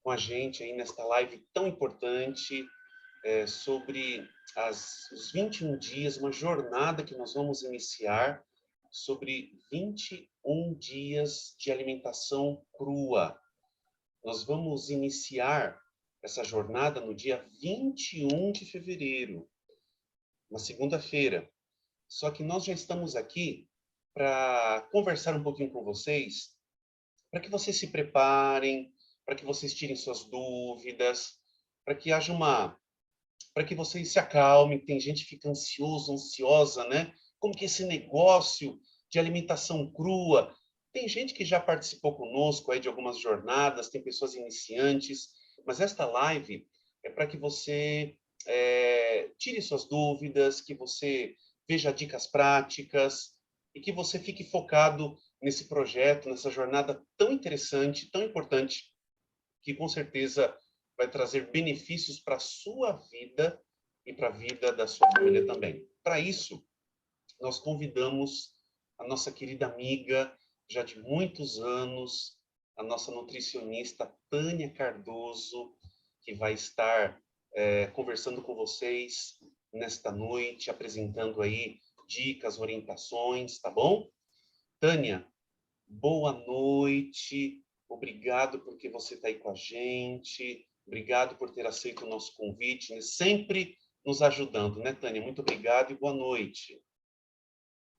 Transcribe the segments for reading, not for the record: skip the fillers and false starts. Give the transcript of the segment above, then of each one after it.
com a gente aí nesta live tão importante sobre os 21 dias, uma jornada que nós vamos iniciar sobre 21 dias de alimentação crua. Nós vamos iniciar essa jornada no dia 21 de fevereiro, na segunda-feira. Só que nós já estamos aqui para conversar um pouquinho com vocês, para que vocês se preparem, para que vocês tirem suas dúvidas, para que haja para que vocês se acalmem. Tem gente que fica ansioso, ansiosa, né? Como que esse negócio de alimentação crua? Tem gente que já participou conosco aí de algumas jornadas, tem pessoas iniciantes, mas esta live é para que você tire suas dúvidas, que você veja dicas práticas e que você fique focado nesse projeto, nessa jornada tão interessante, tão importante, que com certeza vai trazer benefícios para a sua vida e para a vida da sua família também. Para isso, nós convidamos a nossa querida amiga, já de muitos anos, a nossa nutricionista Tânia Cardoso, que vai estar conversando com vocês nesta noite, apresentando aí dicas, orientações, tá bom? Tânia, boa noite, obrigado porque você está aí com a gente, obrigado por ter aceito o nosso convite, né? Sempre nos ajudando, né, Tânia? Muito obrigado e boa noite.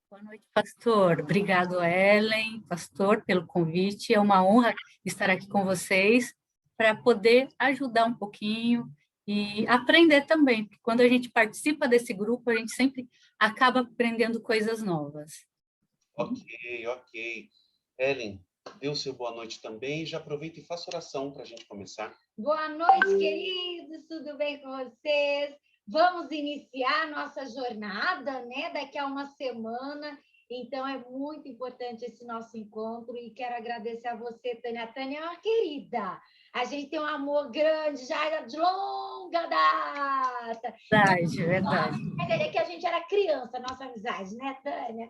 Boa noite, pastor. Obrigado, Ellen, pastor, pelo convite. É uma honra estar aqui com vocês para poder ajudar um pouquinho e aprender também, porque quando a gente participa desse grupo, a gente sempre acaba aprendendo coisas novas. Ok. Ellen, dê o seu boa noite também. Já aproveita e faça oração para a gente começar. Boa noite, queridos. Tudo bem com vocês? Vamos iniciar nossa jornada, né? Daqui a uma semana. Então, é muito importante esse nosso encontro e quero agradecer a você, Tânia. A Tânia é uma querida. A gente tem um amor grande, já de longa data. Verdade. É que a gente era criança, nossa amizade, né, Tânia?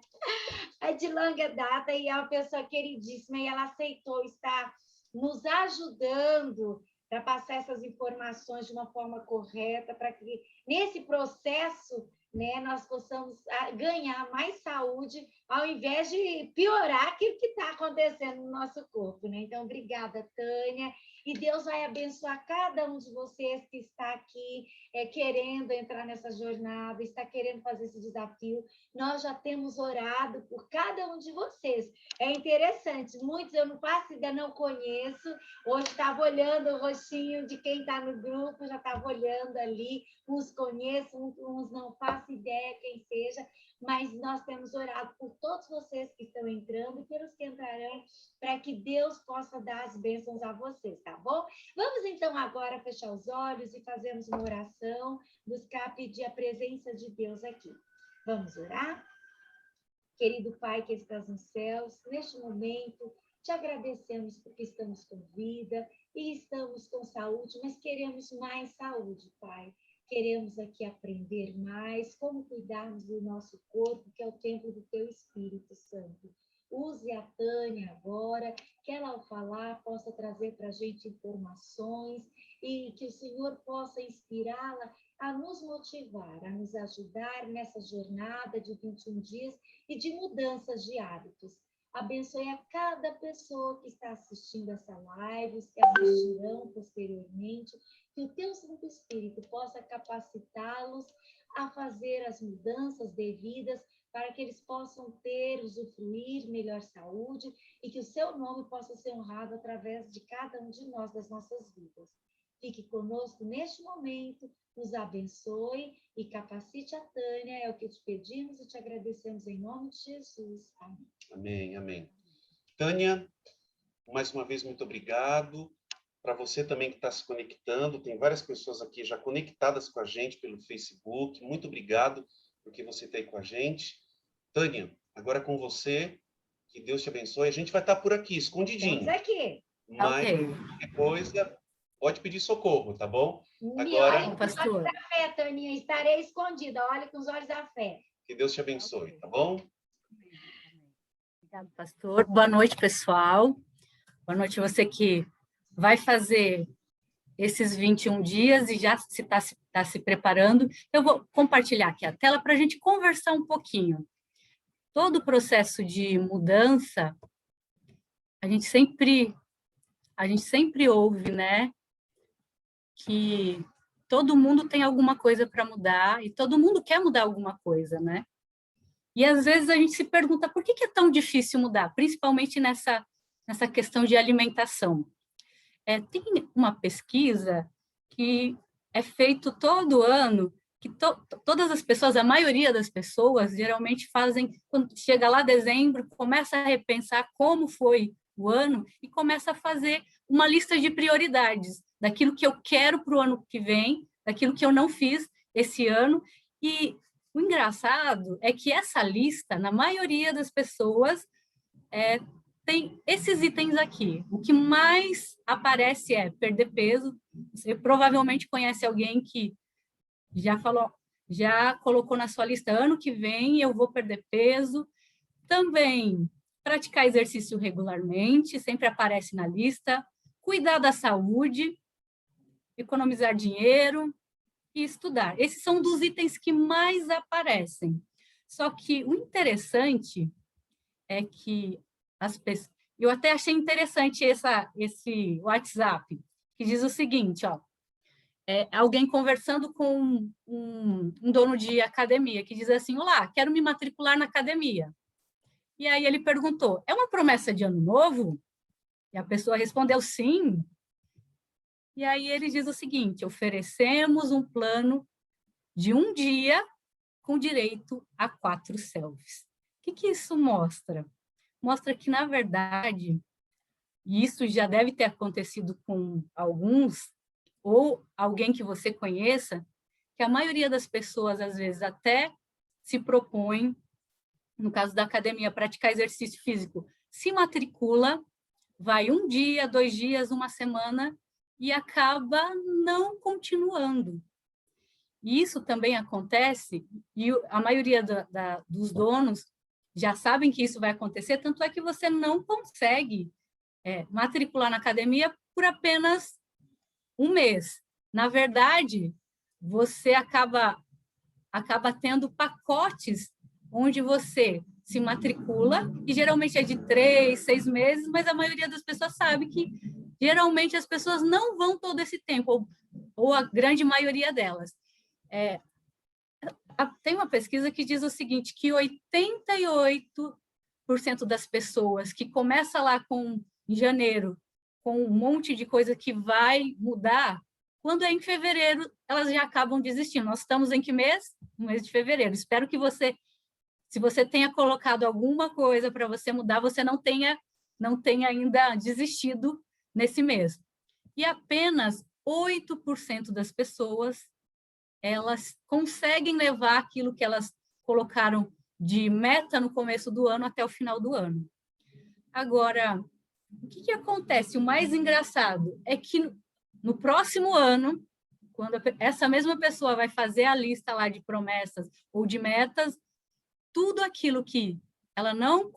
É de longa data e é uma pessoa queridíssima e ela aceitou estar nos ajudando para passar essas informações de uma forma correta, para que nesse processo, né, nós possamos ganhar mais saúde, ao invés de piorar aquilo que está acontecendo no nosso corpo, né? Então, obrigada, Tânia, e Deus vai abençoar cada um de vocês que está aqui querendo entrar nessa jornada, está querendo fazer esse desafio. Nós já temos orado por cada um de vocês. É interessante, muitos eu não faço ideia, não conheço. Hoje estava olhando o rostinho de quem está no grupo, já estava olhando ali, uns conheço, uns não faço ideia quem seja, mas nós temos orado por todos vocês que estão entrando e pelos que entrarão, para que Deus possa dar as bênçãos a vocês, tá bom? Vamos então agora fechar os olhos e fazermos uma oração, buscar pedir a presença de Deus aqui. Vamos orar? Querido Pai que estás nos céus, neste momento te agradecemos porque estamos com vida e estamos com saúde, mas queremos mais saúde, Pai. Queremos aqui aprender mais como cuidarmos do nosso corpo, que é o templo do Teu Espírito Santo. Use a Tânia agora, que ela ao falar possa trazer para a gente informações e que o Senhor possa inspirá-la a nos motivar, a nos ajudar nessa jornada de 21 dias e de mudanças de hábitos. Abençoe a cada pessoa que está assistindo essa live, os que assistirão posteriormente, que o Teu Santo Espírito possa capacitá-los a fazer as mudanças devidas para que eles possam usufruir melhor saúde e que o Seu nome possa ser honrado através de cada um de nós, das nossas vidas. Fique conosco neste momento, nos abençoe e capacite a Tânia, é o que te pedimos e te agradecemos em nome de Jesus. Amém. Amém. Tânia, mais uma vez, muito obrigado. Para você também que está se conectando, tem várias pessoas aqui já conectadas com a gente pelo Facebook. Muito obrigado porque você está aí com a gente. Tânia, agora com você, que Deus te abençoe. A gente vai estar por aqui, escondidinho. Estamos aqui. Mas qualquer coisa, pode pedir socorro, tá bom? Agora, olhe com os olhos da fé, Taninha, estarei escondida. Olhe com os olhos da fé. Que Deus te abençoe, tá bom? Obrigado, pastor. Boa noite, pessoal. Boa noite você que vai fazer esses 21 dias e já está se preparando. Eu vou compartilhar aqui a tela para a gente conversar um pouquinho. Todo o processo de mudança, a gente sempre ouve, né, que todo mundo tem alguma coisa para mudar e todo mundo quer mudar alguma coisa, né? E às vezes a gente se pergunta por que é tão difícil mudar, principalmente nessa questão de alimentação. Tem uma pesquisa que é feito todo ano, que todas as pessoas, a maioria das pessoas, geralmente fazem, quando chega lá dezembro, começa a repensar como foi o ano e começa a fazer uma lista de prioridades, daquilo que eu quero para o ano que vem, daquilo que eu não fiz esse ano. E o engraçado é que essa lista, na maioria das pessoas, tem esses itens aqui. O que mais aparece é perder peso. Você provavelmente conhece alguém que já colocou na sua lista, ano que vem eu vou perder peso. Também praticar exercício regularmente, sempre aparece na lista. Cuidar da saúde, economizar dinheiro e estudar. Esses são dos itens que mais aparecem. Só que o interessante é que eu até achei interessante esse WhatsApp, que diz o seguinte, ó, alguém conversando com um dono de academia, que diz assim, olá, quero me matricular na academia. E aí ele perguntou, é uma promessa de ano novo? E a pessoa respondeu sim. E aí ele diz o seguinte, oferecemos um plano de um dia com direito a 4 selfies. O que isso mostra? Mostra que, na verdade, e isso já deve ter acontecido com alguns, ou alguém que você conheça, que a maioria das pessoas, às vezes, até se propõe, no caso da academia, praticar exercício físico, se matricula, vai um dia, 2 dias, uma semana, e acaba não continuando. E isso também acontece, e a maioria dos donos já sabem que isso vai acontecer, tanto é que você não consegue matricular na academia por apenas um mês. Na verdade, você acaba tendo pacotes onde você se matricula, e geralmente é de 3, 6 meses, mas a maioria das pessoas sabe que geralmente as pessoas não vão todo esse tempo, ou a grande maioria delas. Tem uma pesquisa que diz o seguinte, que 88% das pessoas que começam lá em janeiro, com um monte de coisa que vai mudar, quando é em fevereiro, elas já acabam desistindo. Nós estamos em que mês? No mês de fevereiro. Espero que você, se você tenha colocado alguma coisa para você mudar, você não tenha ainda desistido nesse mês. E apenas 8% das pessoas, elas conseguem levar aquilo que elas colocaram de meta no começo do ano até o final do ano. Agora, o que acontece? O mais engraçado é que no próximo ano, quando essa mesma pessoa vai fazer a lista lá de promessas ou de metas, tudo aquilo que ela não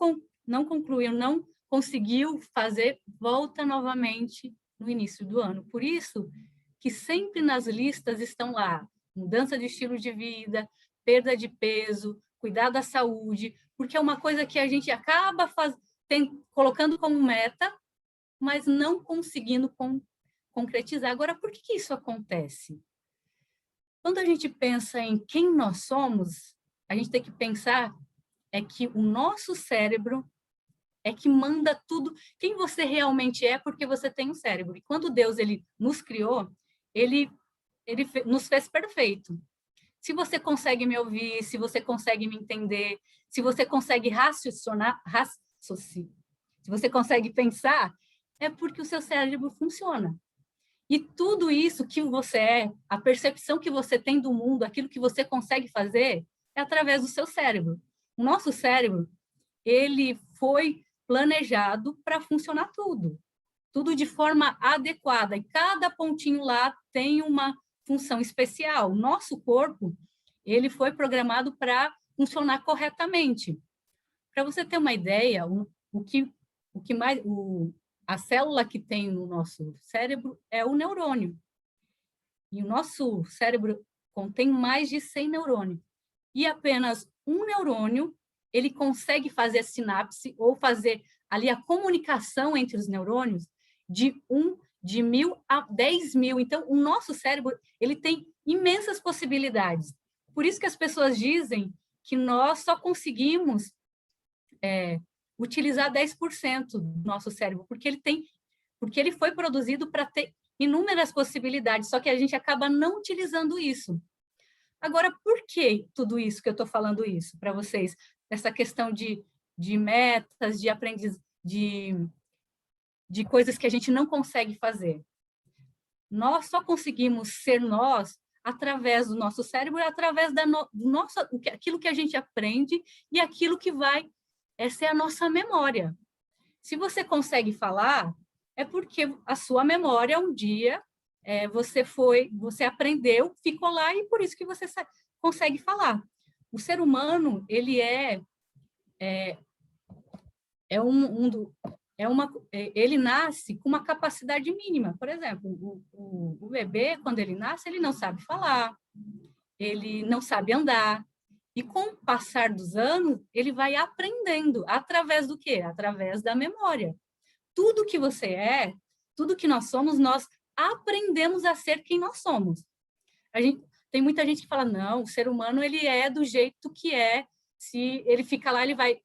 concluiu, não conseguiu fazer, volta novamente no início do ano. Por isso que sempre nas listas estão lá mudança de estilo de vida, perda de peso, cuidar da saúde, porque é uma coisa que a gente acaba colocando como meta, mas não conseguindo concretizar. Agora, por que isso acontece? Quando a gente pensa em quem nós somos, a gente tem que pensar que o nosso cérebro é que manda tudo, quem você realmente é, porque você tem um cérebro. E quando Deus ele nos criou, ele nos fez perfeito. Se você consegue me ouvir, se você consegue me entender, se você consegue raciocinar, se você consegue pensar, é porque o seu cérebro funciona. E tudo isso que você é, a percepção que você tem do mundo, aquilo que você consegue fazer, é através do seu cérebro. O nosso cérebro, ele foi planejado para funcionar tudo de forma adequada, e cada pontinho lá tem uma função especial. O nosso corpo, ele foi programado para funcionar corretamente. Para você ter uma ideia, a célula que tem no nosso cérebro é o neurônio. E o nosso cérebro contém mais de 100 neurônios. E apenas um neurônio, ele consegue fazer a sinapse ou fazer ali a comunicação entre os neurônios de 1.000 a 10.000. Então, o nosso cérebro, ele tem imensas possibilidades. Por isso que as pessoas dizem que nós só conseguimos utilizar 10% do nosso cérebro, porque ele foi produzido para ter inúmeras possibilidades, só que a gente acaba não utilizando isso. Agora, por que tudo isso que eu estou falando isso para vocês? Essa questão de metas, de aprendiz, de coisas que a gente não consegue fazer. Nós só conseguimos ser nós através do nosso cérebro, através aquilo que a gente aprende e aquilo que vai, essa é a nossa memória. Se você consegue falar, é porque a sua memória um dia você aprendeu, ficou lá e por isso que você consegue falar. O ser humano, ele ele nasce com uma capacidade mínima. Por exemplo, o bebê, quando ele nasce, ele não sabe falar, ele não sabe andar. E com o passar dos anos, ele vai aprendendo. Através do quê? Através da memória. Tudo que você é, tudo que nós somos, nós aprendemos a ser quem nós somos. Tem muita gente que fala, não, o ser humano ele é do jeito que é, se ele fica lá, ele vai...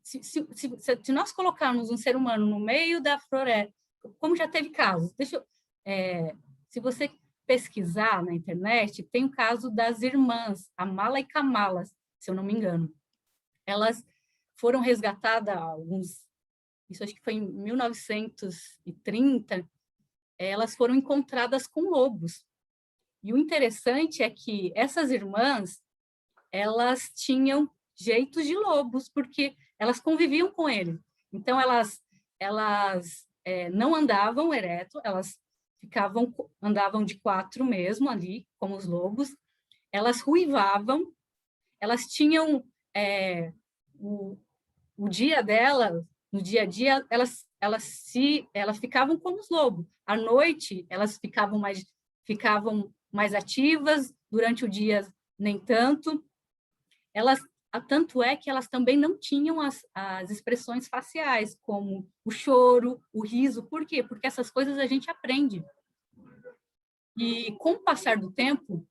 Se nós colocarmos um ser humano no meio da floresta, como já teve casos, se você pesquisar na internet, tem o caso das irmãs, Amala e Kamala, se eu não me engano. Elas foram resgatadas, isso acho que foi em 1930, elas foram encontradas com lobos. E o interessante é que essas irmãs, elas tinham jeitos de lobos, porque elas conviviam com ele. Então, elas não andavam ereto, elas andavam de 4 mesmo ali, como os lobos. Elas ruivavam, elas tinham o dia delas, no dia a dia, elas ficavam como os lobos. À noite, elas ficavam mais ativas, durante o dia, nem tanto. Tanto é que elas também não tinham as expressões faciais, como o choro, o riso. Por quê? Porque essas coisas a gente aprende. E com o passar do tempo,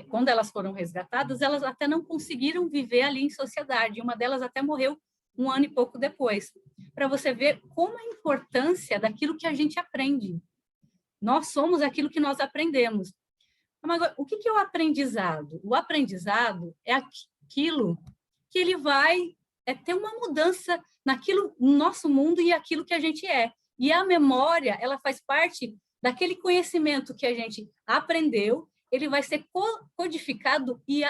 quando elas foram resgatadas, elas até não conseguiram viver ali em sociedade. Uma delas até morreu 1 ano e pouco depois. Para você ver como a importância daquilo que a gente aprende. Nós somos aquilo que nós aprendemos. Mas agora, o que é o aprendizado? O aprendizado é aquilo que ele vai ter uma mudança no nosso mundo e aquilo que a gente é. E a memória, ela faz parte daquele conhecimento que a gente aprendeu, ele vai ser codificado e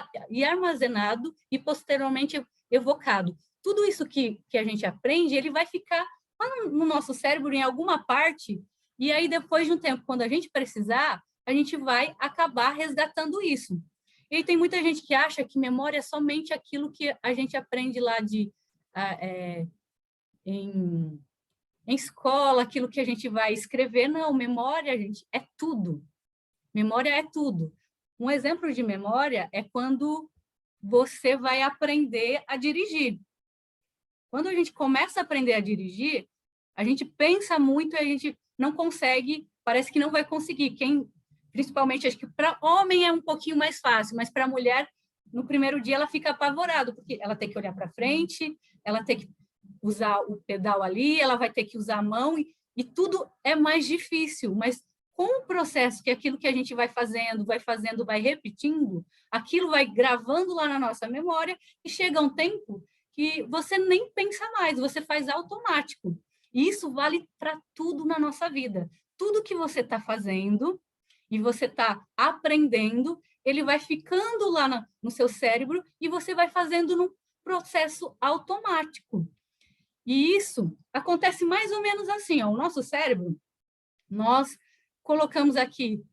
armazenado e posteriormente evocado. Tudo isso que a gente aprende, ele vai ficar lá no nosso cérebro, em alguma parte, e aí depois de um tempo, quando a gente precisar, a gente vai acabar resgatando isso. E tem muita gente que acha que memória é somente aquilo que a gente aprende lá em escola, aquilo que a gente vai escrever. Não, memória, gente, é tudo. Memória é tudo. Um exemplo de memória é quando você vai aprender a dirigir. Quando a gente começa a aprender a dirigir, a gente pensa muito e a gente não consegue, parece que não vai conseguir. Principalmente, acho que para homem é um pouquinho mais fácil, mas para a mulher, no primeiro dia, ela fica apavorada, porque ela tem que olhar para frente, ela tem que usar o pedal ali, ela vai ter que usar a mão, e tudo é mais difícil. Mas com o processo, que é aquilo que a gente vai fazendo, vai repetindo, aquilo vai gravando lá na nossa memória, e chega um tempo que você nem pensa mais, você faz automático. E isso vale para tudo na nossa vida. Tudo que você está fazendo e você está aprendendo, ele vai ficando lá no seu cérebro e você vai fazendo num processo automático. E isso acontece mais ou menos assim, ó, o nosso cérebro, nós colocamos aqui,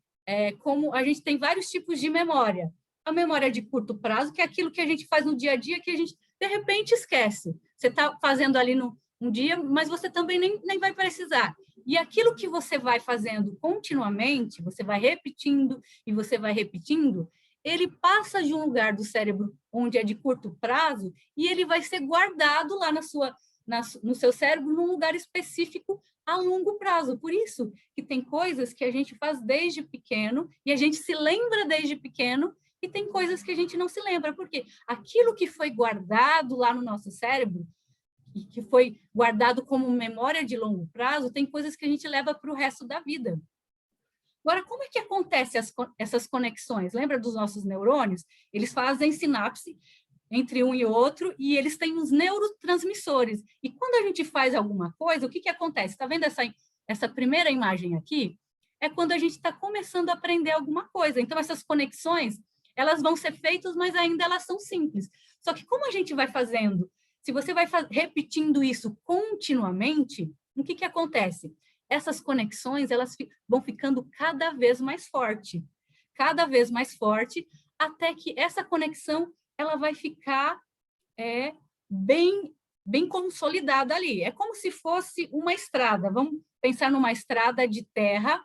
como a gente tem vários tipos de memória. A memória de curto prazo, que é aquilo que a gente faz no dia a dia, que a gente, de repente, esquece. Você está fazendo ali no um dia, mas você também nem vai precisar. E aquilo que você vai fazendo continuamente, você vai repetindo e você vai repetindo, ele passa de um lugar do cérebro onde é de curto prazo e ele vai ser guardado lá no seu cérebro num lugar específico a longo prazo. Por isso que tem coisas que a gente faz desde pequeno e a gente se lembra desde pequeno e tem coisas que a gente não se lembra, porque aquilo que foi guardado lá no nosso cérebro e que foi guardado como memória de longo prazo, tem coisas que a gente leva para o resto da vida. Agora, como é que acontece essas conexões? Lembra dos nossos neurônios? Eles fazem sinapse entre um e outro e eles têm uns neurotransmissores. E quando a gente faz alguma coisa, o que acontece? Está vendo essa primeira imagem aqui? É quando a gente está começando a aprender alguma coisa. Então, essas conexões, elas vão ser feitas, mas ainda elas são simples. Só que como a gente vai fazendo, se você vai repetindo isso continuamente, o que acontece? Essas conexões, elas vão ficando cada vez mais forte, até que essa conexão ela vai ficar bem consolidada ali. É como se fosse uma estrada. Vamos pensar numa estrada de terra,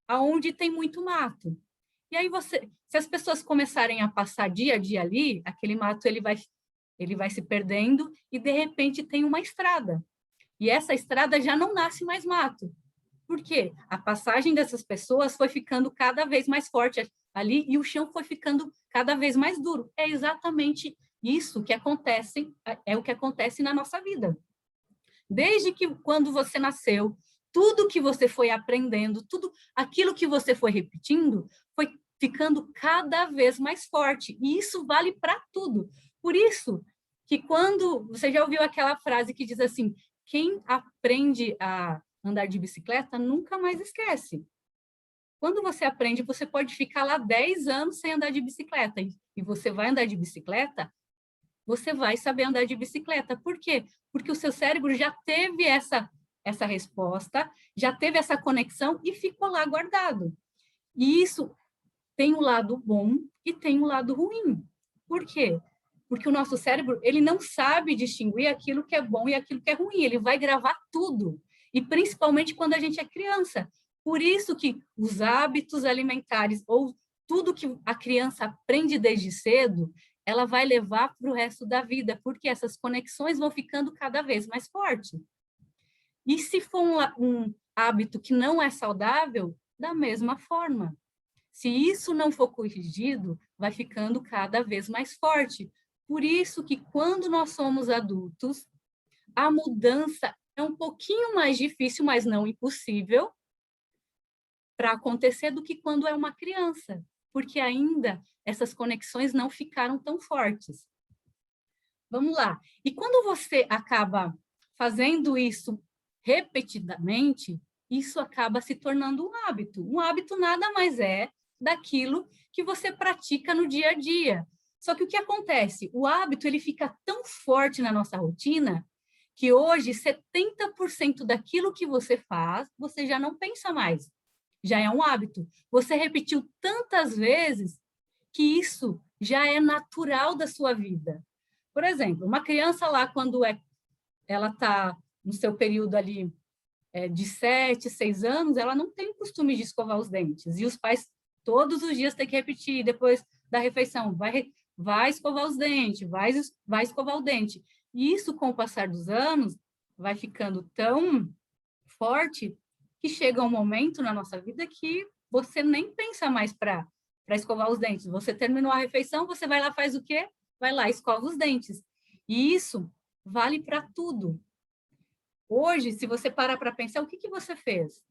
onde tem muito mato. E aí se as pessoas começarem a passar dia a dia ali, aquele mato ele vai se perdendo e de repente tem uma estrada. E essa estrada já não nasce mais mato. Por quê? A passagem dessas pessoas foi ficando cada vez mais forte ali e o chão foi ficando cada vez mais duro. É exatamente isso que acontece, é o que acontece na nossa vida. Desde que quando você nasceu, tudo que você foi aprendendo, tudo aquilo que você foi repetindo, foi ficando cada vez mais forte. E isso vale para tudo. Por isso que quando você já ouviu aquela frase que diz assim, quem aprende a andar de bicicleta nunca mais esquece. Quando você aprende, você pode ficar lá 10 anos sem andar de bicicleta. E você vai andar de bicicleta, você vai saber andar de bicicleta. Por quê? Porque o seu cérebro já teve essa resposta, já teve essa conexão e ficou lá guardado. E isso tem um lado bom e tem um lado ruim. Por quê? Porque o nosso cérebro, ele não sabe distinguir aquilo que é bom e aquilo que é ruim. Ele vai gravar tudo. E principalmente quando a gente é criança. Por isso que os hábitos alimentares ou tudo que a criança aprende desde cedo, ela vai levar para o resto da vida, porque essas conexões vão ficando cada vez mais fortes. E se for um hábito que não é saudável, da mesma forma. Se isso não for corrigido, vai ficando cada vez mais forte. Por isso que quando nós somos adultos, a mudança é um pouquinho mais difícil, mas não impossível, para acontecer do que quando é uma criança, porque ainda essas conexões não ficaram tão fortes. Vamos lá. E quando você acaba fazendo isso repetidamente, isso acaba se tornando um hábito. Um hábito nada mais é daquilo que você pratica no dia a dia. Só que o que acontece? O hábito ele fica tão forte na nossa rotina que hoje 70% daquilo que você faz, você já não pensa mais. Já é um hábito. Você repetiu tantas vezes que isso já é natural da sua vida. Por exemplo, uma criança lá, quando ela está no seu período ali de 7, 6 anos, ela não tem o costume de escovar os dentes. E os pais todos os dias têm que repetir, depois da refeição, vai escovar os dentes, vai escovar o dente. E isso, com o passar dos anos, vai ficando tão forte que chega um momento na nossa vida que você nem pensa mais para escovar os dentes. Você terminou a refeição, você vai lá, faz o quê? Vai lá, escova os dentes. E isso vale para tudo. Hoje, se você parar para pensar, o que você fez?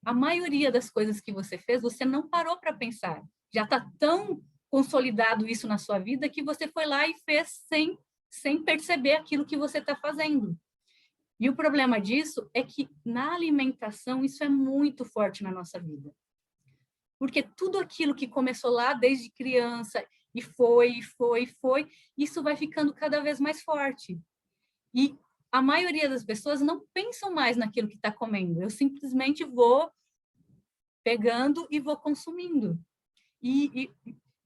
A maioria das coisas que você fez, você não parou para pensar. Já está tão consolidado isso na sua vida que você foi lá e fez sem perceber aquilo que você está fazendo. E o problema disso é que na alimentação isso é muito forte na nossa vida. Porque tudo aquilo que começou lá desde criança e foi, isso vai ficando cada vez mais forte. E a maioria das pessoas não pensam mais naquilo que está comendo. Eu simplesmente vou pegando e vou consumindo. E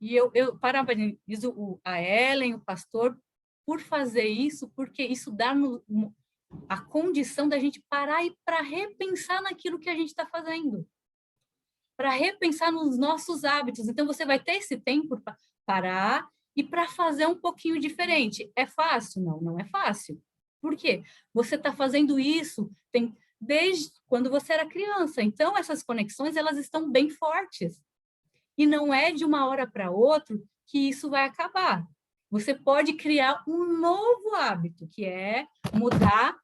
eu parabenizo a Ellen, o pastor, por fazer isso, porque isso a condição da gente parar e para repensar naquilo que a gente está fazendo, para repensar nos nossos hábitos. Então, você vai ter esse tempo para parar e para fazer um pouquinho diferente. É fácil? Não, não é fácil. Por quê? Você está fazendo isso desde quando você era criança. Então, essas conexões, elas estão bem fortes. E não é de uma hora para outra que isso vai acabar. Você pode criar um novo hábito, que é mudar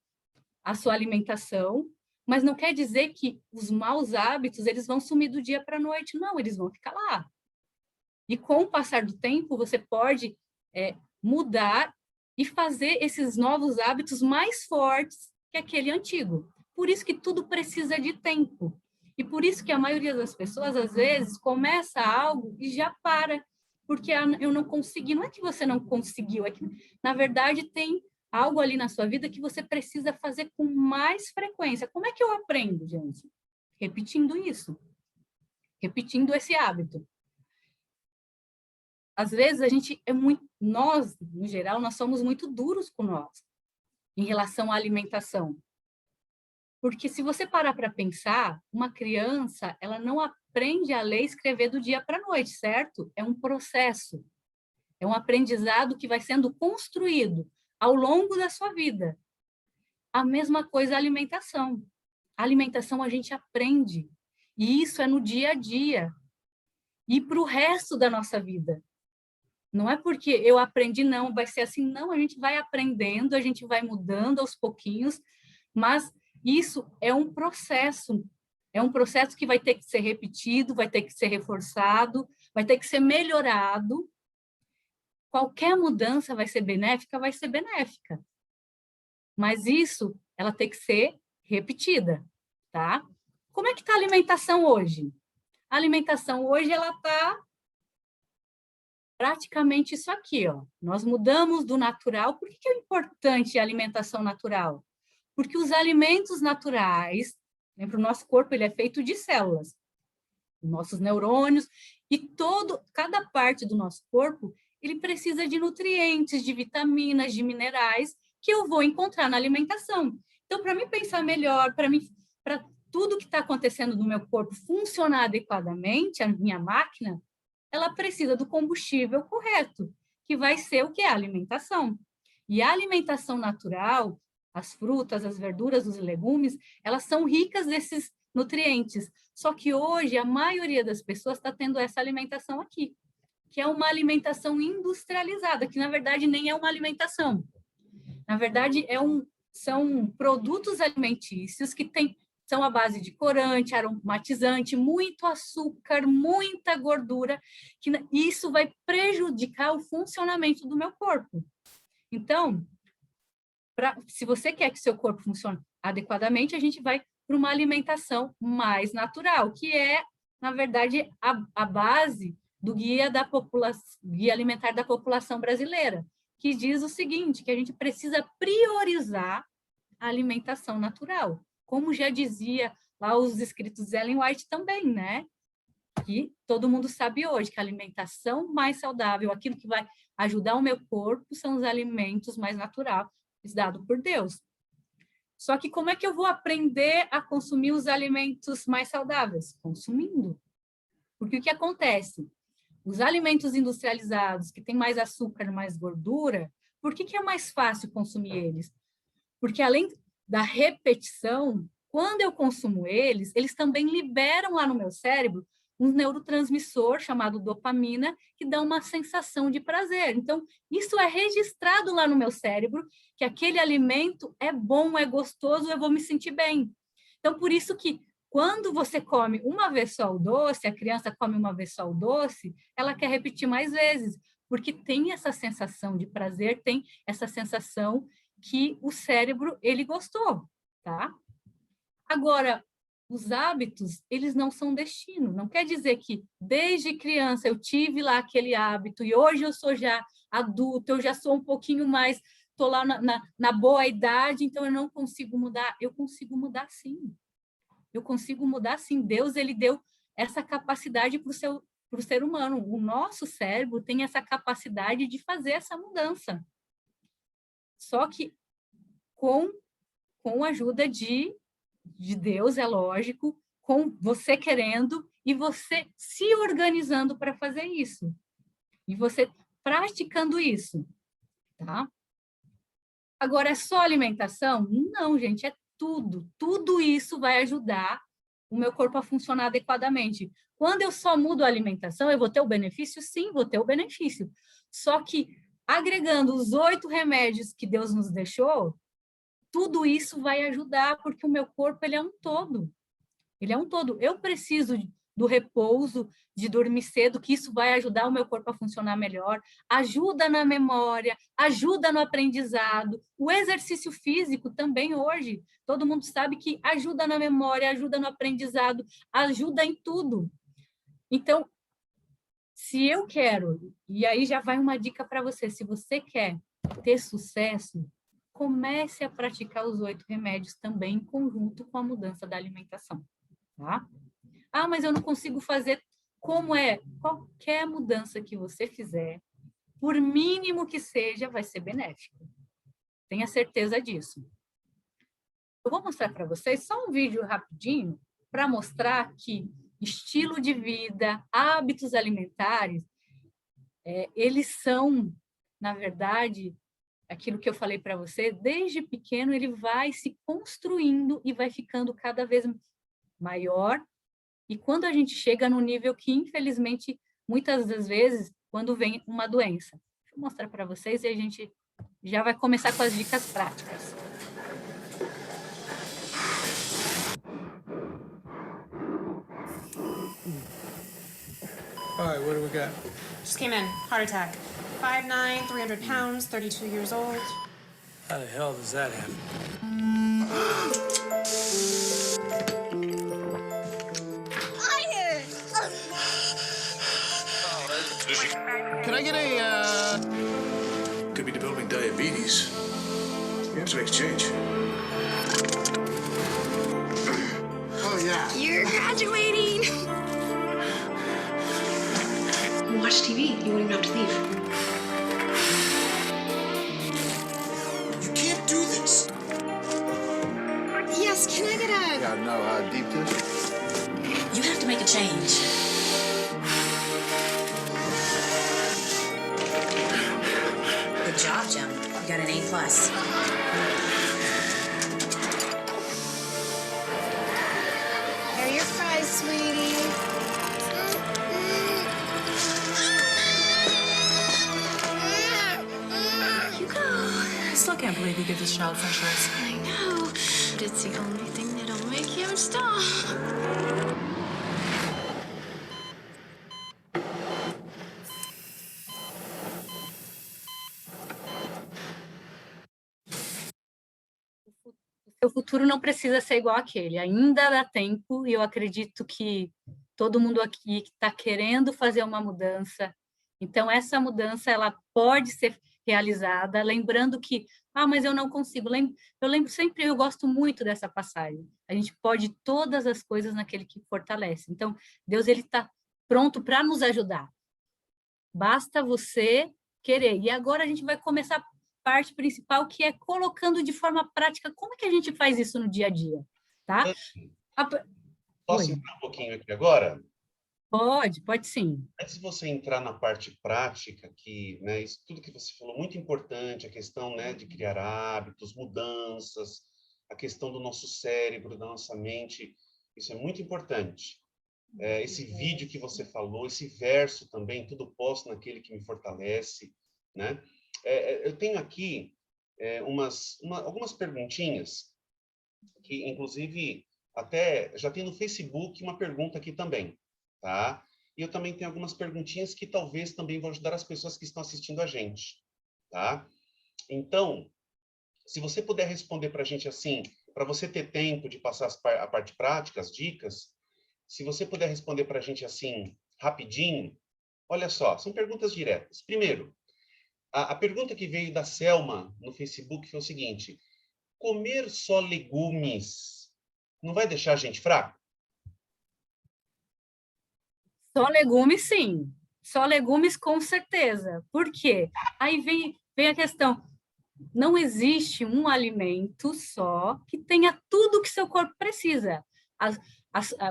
a sua alimentação, mas não quer dizer que os maus hábitos eles vão sumir do dia para a noite, não, eles vão ficar lá. E com o passar do tempo, você pode mudar e fazer esses novos hábitos mais fortes que aquele antigo. Por isso que tudo precisa de tempo. E por isso que a maioria das pessoas, às vezes, começa algo e já para, porque eu não consegui. Não é que você não conseguiu, é que, na verdade, tem algo ali na sua vida que você precisa fazer com mais frequência. Como é que eu aprendo, gente? Repetindo isso. Repetindo esse hábito. Às vezes, nós, no geral, nós somos muito duros com nós, em relação à alimentação. Porque se você parar para pensar, uma criança, ela não aprende a ler e escrever do dia para a noite, certo? É um processo. É um aprendizado que vai sendo construído ao longo da sua vida. A mesma coisa a alimentação. A alimentação a gente aprende. E isso é no dia a dia. E para o resto da nossa vida. Não é porque eu aprendi, não, vai ser assim. Não, a gente vai aprendendo, a gente vai mudando aos pouquinhos, mas isso é um processo que vai ter que ser repetido, vai ter que ser reforçado, vai ter que ser melhorado. Qualquer mudança vai ser benéfica, mas isso, ela tem que ser repetida, tá? Como é que está a alimentação hoje? A alimentação hoje, ela está praticamente isso aqui, ó. Nós mudamos do natural. Por que é importante a alimentação natural? Porque os alimentos naturais, né, para o nosso corpo, ele é feito de células, nossos neurônios, e cada parte do nosso corpo, ele precisa de nutrientes, de vitaminas, de minerais, que eu vou encontrar na alimentação. Então, para mim pensar melhor, para tudo que está acontecendo no meu corpo funcionar adequadamente, a minha máquina, ela precisa do combustível correto, que vai ser o que é a alimentação. E a alimentação natural, as frutas, as verduras, os legumes, elas são ricas desses nutrientes. Só que hoje a maioria das pessoas está tendo essa alimentação aqui, que é uma alimentação industrializada, que na verdade nem é uma alimentação. Na verdade, são produtos alimentícios que são à base de corante, aromatizante, muito açúcar, muita gordura, que isso vai prejudicar o funcionamento do meu corpo. Então, se você quer que seu corpo funcione adequadamente, a gente vai para uma alimentação mais natural, que é, na verdade, a base do Guia Alimentar da População Brasileira, que diz o seguinte, que a gente precisa priorizar a alimentação natural, como já dizia lá os escritos de Ellen White também, né? Que todo mundo sabe hoje que a alimentação mais saudável, aquilo que vai ajudar o meu corpo, são os alimentos mais naturais, dados por Deus. Só que como é que eu vou aprender a consumir os alimentos mais saudáveis? Consumindo. Porque o que acontece? Os alimentos industrializados, que têm mais açúcar, mais gordura, por que é mais fácil consumir eles? Porque além da repetição, quando eu consumo eles também liberam lá no meu cérebro um neurotransmissor chamado dopamina, que dá uma sensação de prazer. Então, isso é registrado lá no meu cérebro, que aquele alimento é bom, é gostoso, eu vou me sentir bem. Então, por isso que quando você come uma vez só o doce, a criança come uma vez só o doce, ela quer repetir mais vezes, porque tem essa sensação de prazer, tem essa sensação que o cérebro, ele gostou, tá? Agora, os hábitos, eles não são destino. Não quer dizer que desde criança eu tive lá aquele hábito e hoje eu sou já adulto, eu já sou um pouquinho mais, estou lá na boa idade, então eu não consigo mudar. Eu consigo mudar sim. Eu consigo mudar sim. Deus, ele deu essa capacidade para o ser humano. O nosso cérebro tem essa capacidade de fazer essa mudança. Só que com com a ajuda de Deus, é lógico, com você querendo e você se organizando para fazer isso. E você praticando isso, tá? Agora, é só alimentação? Não, gente, é tudo. Tudo isso vai ajudar o meu corpo a funcionar adequadamente. Quando eu só mudo a alimentação, eu vou ter o benefício? Sim, vou ter o benefício. Só que, agregando os 8 remédios que Deus nos deixou, tudo isso vai ajudar, porque o meu corpo, ele é um todo. Ele é um todo. Eu preciso do repouso, de dormir cedo, que isso vai ajudar o meu corpo a funcionar melhor, ajuda na memória, ajuda no aprendizado. O exercício físico também hoje, todo mundo sabe que ajuda na memória, ajuda no aprendizado, ajuda em tudo. Então, se eu quero, e aí já vai uma dica para você, se você quer ter sucesso, comece a praticar os 8 remédios também em conjunto com a mudança da alimentação, tá? Ah, mas eu não consigo fazer. Como é? Qualquer mudança que você fizer, por mínimo que seja, vai ser benéfica. Tenha certeza disso. Eu vou mostrar para vocês só um vídeo rapidinho para mostrar que estilo de vida, hábitos alimentares, eles são, na verdade, aquilo que eu falei para você, desde pequeno ele vai se construindo e vai ficando cada vez maior. E quando a gente chega no nível que, infelizmente, muitas das vezes, quando vem uma doença. Deixa eu mostrar para vocês e a gente já vai começar com as dicas práticas. All right, what do we got? Just came in. Heart attack. 5'9", 300 pounds, 32 years old. How the hell does that happen? Can I get a, Could be developing diabetes. You have to exchange. Oh, yeah. You're graduating! Watch TV. You won't even have to leave. You can't do this. Yes, can I get a... Yeah, no, deep dish. You have to make a change. Good job, Jim. You got an A+. Here are your fries, sweetie. You go. I still can't believe you give this child french fries. I know, but it's the only thing that'll make him stop. O futuro não precisa ser igual àquele, ainda dá tempo, e eu acredito que todo mundo aqui está querendo fazer uma mudança, então essa mudança ela pode ser realizada, lembrando que, mas eu não consigo, eu lembro sempre, eu gosto muito dessa passagem, a gente pode todas as coisas naquele que fortalece, então Deus ele está pronto para nos ajudar, basta você querer, e agora a gente vai começar parte principal, que é colocando de forma prática como é que a gente faz isso no dia a dia, tá? Posso entrar um pouquinho aqui agora? Pode sim. Antes de você entrar na parte prática, que, né, isso tudo que você falou, muito importante, a questão, né, de criar hábitos, mudanças, a questão do nosso cérebro, da nossa mente, isso é muito importante. Esse vídeo que você falou, esse verso também, tudo posso naquele que me fortalece, né? Eu tenho aqui algumas perguntinhas, que inclusive até já tem no Facebook uma pergunta aqui também, tá? E eu também tenho algumas perguntinhas que talvez também vão ajudar as pessoas que estão assistindo a gente, tá? Então, se você puder responder para a gente assim, para você ter tempo de passar a parte prática, as dicas, se você puder responder para a gente assim, rapidinho, olha só, são perguntas diretas. Primeiro, a pergunta que veio da Selma no Facebook foi o seguinte: comer só legumes não vai deixar a gente fraco? Só legumes, sim. Só legumes, com certeza. Por quê? Aí vem a questão. não existe um alimento só que tenha tudo que seu corpo precisa.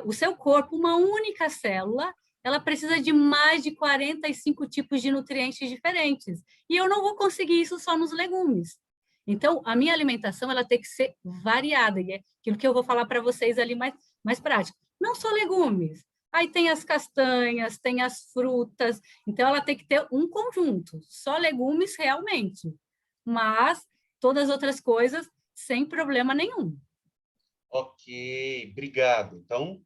O seu corpo, uma única célula, ela precisa de mais de 45 tipos de nutrientes diferentes. E eu não vou conseguir isso só nos legumes. Então, a minha alimentação ela tem que ser variada. E é aquilo que eu vou falar para vocês ali mais prático. Não só legumes. Aí tem as castanhas, tem as frutas. Então, ela tem que ter um conjunto. Só legumes realmente. Mas todas as outras coisas sem problema nenhum. Ok, obrigado. Então,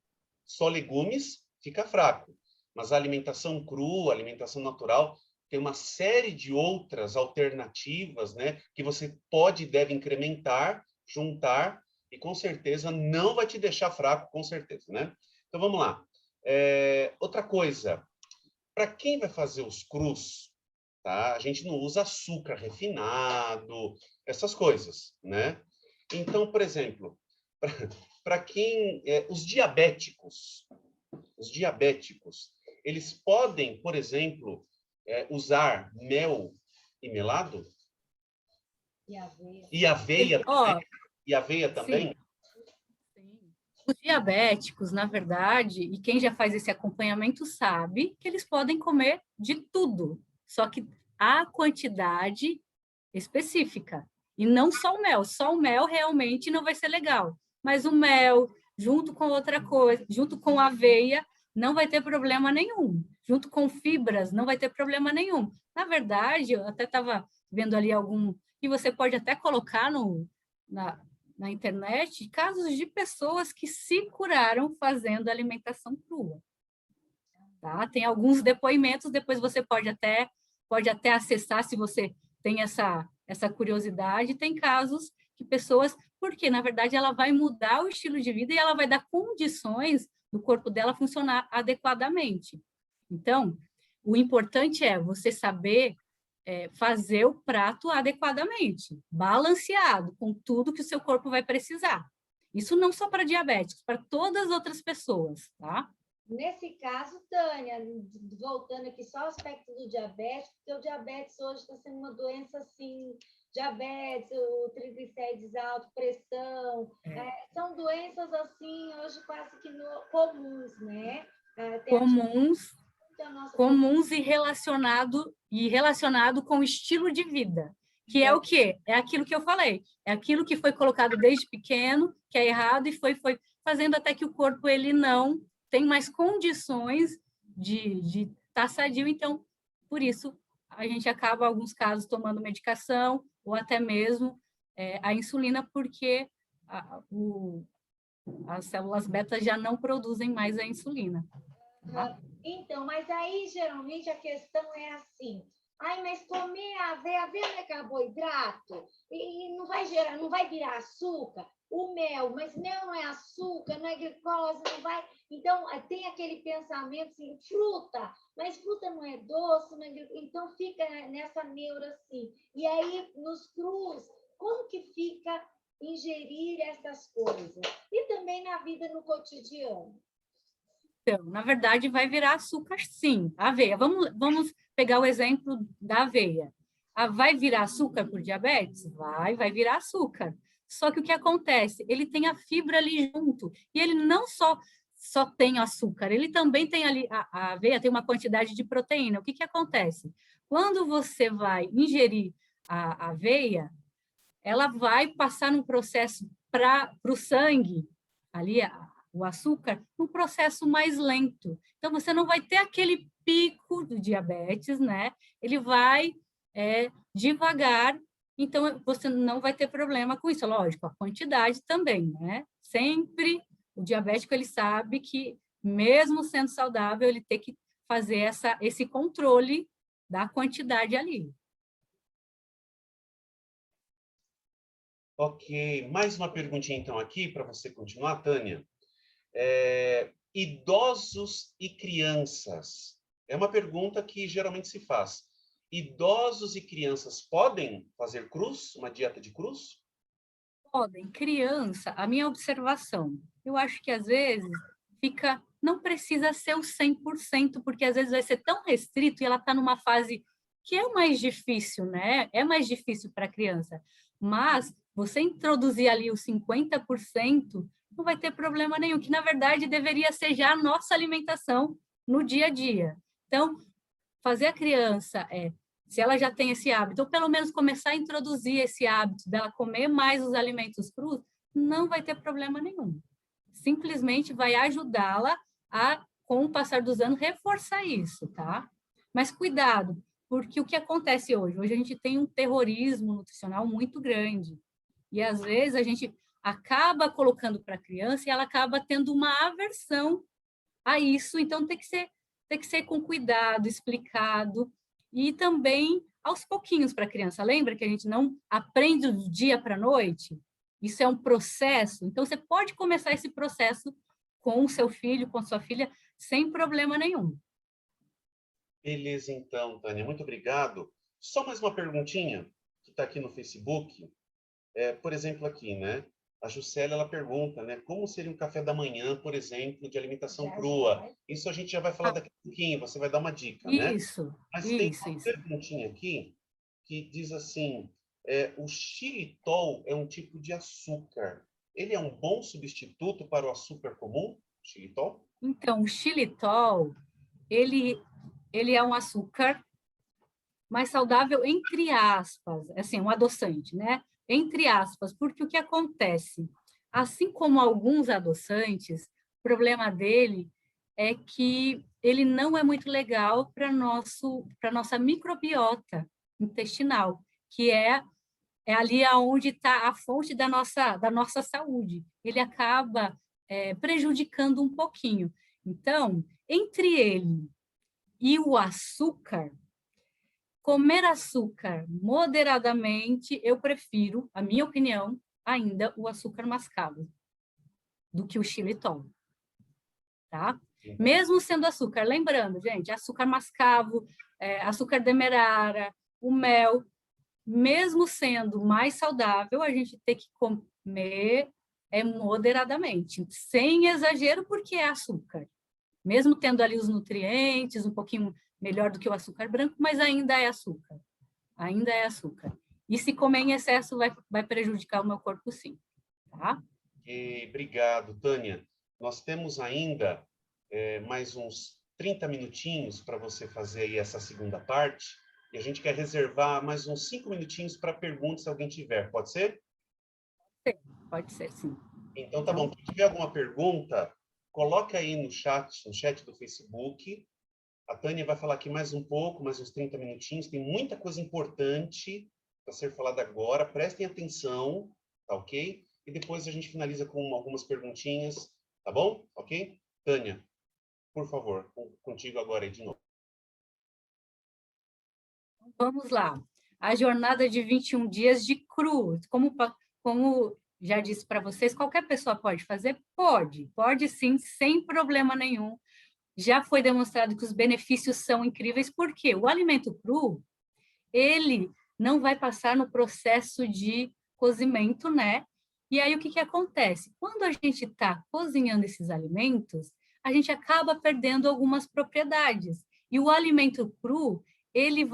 só legumes fica fraco. Mas a alimentação crua, a alimentação natural, tem uma série de outras alternativas, né, que você pode e deve incrementar, juntar, e com certeza não vai te deixar fraco, com certeza, né? Então, vamos lá. Outra coisa, para quem vai fazer os crus, tá? A gente não usa açúcar refinado, essas coisas, né? Então, por exemplo, para quem... os diabéticos, eles podem, por exemplo, usar mel e melado? E aveia. E aveia também? E aveia também? Sim. Os diabéticos, na verdade, e quem já faz esse acompanhamento sabe que eles podem comer de tudo, só que a quantidade específica. E não só o mel realmente não vai ser legal, mas o mel, junto com outra coisa, junto com a aveia, não vai ter problema nenhum. Junto com fibras, não vai ter problema nenhum. Na verdade, eu até estava vendo ali e você pode até colocar na internet, casos de pessoas que se curaram fazendo alimentação crua. Tá? Tem alguns depoimentos, depois você pode até acessar, se você tem essa curiosidade. Tem casos que pessoas... Porque, na verdade, ela vai mudar o estilo de vida e ela vai dar condições do corpo dela funcionar adequadamente. Então, o importante é você saber fazer o prato adequadamente, balanceado, com tudo que o seu corpo vai precisar. Isso não só para diabéticos, para todas as outras pessoas, tá? Nesse caso, Tânia, voltando aqui só ao aspecto do diabetes, porque o diabetes hoje está sendo uma doença assim, diabetes, o triglicérides alto, pressão, são doenças assim, hoje quase que comuns, né? Comuns e relacionado com o estilo de vida, que é o quê? É aquilo que eu falei, é aquilo que foi colocado desde pequeno, que é errado, e foi fazendo até que o corpo ele não tem mais condições de estar sadio. Então, por isso, a gente acaba, em alguns casos, tomando medicação, ou até mesmo a insulina, porque as células beta já não produzem mais a insulina. Tá? Então, mas aí, geralmente, a questão é assim, mas comer aveia não é carboidrato? E não vai virar açúcar? O mel, mas mel não é açúcar, não é glicose, não vai... Então, tem aquele pensamento assim, fruta, mas fruta não é doce, não é glicose. Então fica nessa neura assim. E aí, nos crus, como que fica ingerir essas coisas? E também na vida, no cotidiano. Então, na verdade, vai virar açúcar, sim. Aveia. Vamos pegar o exemplo da aveia. Vai virar açúcar por diabetes? Vai virar açúcar. Só que o que acontece? Ele tem a fibra ali junto. E ele não só tem açúcar, ele também tem ali... A aveia tem uma quantidade de proteína. O que acontece? Quando você vai ingerir a aveia, ela vai passar num processo para o sangue, ali o açúcar, num processo mais lento. Então, você não vai ter aquele pico do diabetes, né? Ele vai devagar, então você não vai ter problema com isso. Lógico, a quantidade também, né? Sempre o diabético, ele sabe que, mesmo sendo saudável, ele tem que fazer esse controle da quantidade ali. Ok, mais uma perguntinha então aqui para você continuar, Tânia. Idosos e crianças. É uma pergunta que geralmente se faz. Idosos e crianças podem fazer cruz, uma dieta de cruz? Podem. Criança, a minha observação, eu acho que às vezes não precisa ser o 100%, porque às vezes vai ser tão restrito e ela está numa fase que é mais difícil, né? É mais difícil para a criança. Mas você introduzir ali os 50%, não vai ter problema nenhum, que na verdade deveria ser já a nossa alimentação no dia a dia. Então, fazer a criança, se ela já tem esse hábito, ou pelo menos começar a introduzir esse hábito dela comer mais os alimentos crus, não vai ter problema nenhum. Simplesmente vai ajudá-la a, com o passar dos anos, reforçar isso, tá? Mas cuidado, porque o que acontece hoje? Hoje a gente tem um terrorismo nutricional muito grande. E, às vezes, a gente acaba colocando para a criança e ela acaba tendo uma aversão a isso. Então, tem que ser com cuidado, explicado. E também, aos pouquinhos para a criança. Lembra que a gente não aprende do dia para a noite? Isso é um processo. Então, você pode começar esse processo com o seu filho, com a sua filha, sem problema nenhum. Beleza, então, Tânia, muito obrigado. Só mais uma perguntinha que está aqui no Facebook. Por exemplo, aqui, né? A Juscelia, ela pergunta, né? Como seria um café da manhã, por exemplo, de alimentação crua? Isso a gente já vai falar daqui a pouquinho, você vai dar uma dica, né? Isso, Mas tem uma perguntinha aqui que diz assim, o xilitol é um tipo de açúcar. Ele é um bom substituto para o açúcar comum, xilitol? Então, o xilitol, ele é um açúcar mais saudável, entre aspas, assim, um adoçante, né? Entre aspas, porque o que acontece? Assim como alguns adoçantes, o problema dele é que ele não é muito legal para nossa microbiota intestinal, que é ali onde está a fonte da nossa saúde. Ele acaba prejudicando um pouquinho. Então, entre ele e o açúcar, comer açúcar moderadamente, eu prefiro, a minha opinião, ainda o açúcar mascavo do que o xilitol, tá? Mesmo sendo açúcar, lembrando, gente, açúcar mascavo, açúcar demerara, o mel, mesmo sendo mais saudável, a gente tem que comer moderadamente, sem exagero, porque é açúcar. Mesmo tendo ali os nutrientes, um pouquinho melhor do que o açúcar branco, mas ainda é açúcar. Ainda é açúcar. E se comer em excesso, vai prejudicar o meu corpo, sim. Tá? Obrigado, Tânia. Nós temos ainda mais uns 30 minutinhos para você fazer aí essa segunda parte, e a gente quer reservar mais uns 5 minutinhos para perguntas, se alguém tiver. Pode ser? Pode ser, sim. Então, tá bom. Se tiver alguma pergunta, coloca aí no chat do Facebook. A Tânia vai falar aqui mais um pouco, mais uns 30 minutinhos. Tem muita coisa importante para ser falada agora. Prestem atenção, tá ok? E depois a gente finaliza com algumas perguntinhas, tá bom? Ok? Tânia, por favor, contigo agora aí de novo. Vamos lá. A jornada de 21 dias de cru. Como já disse para vocês, qualquer pessoa pode fazer? Pode sim, sem problema nenhum. Já foi demonstrado que os benefícios são incríveis, porque o alimento cru, ele não vai passar no processo de cozimento, né? E aí, o que acontece? Quando a gente está cozinhando esses alimentos, a gente acaba perdendo algumas propriedades. E o alimento cru, ele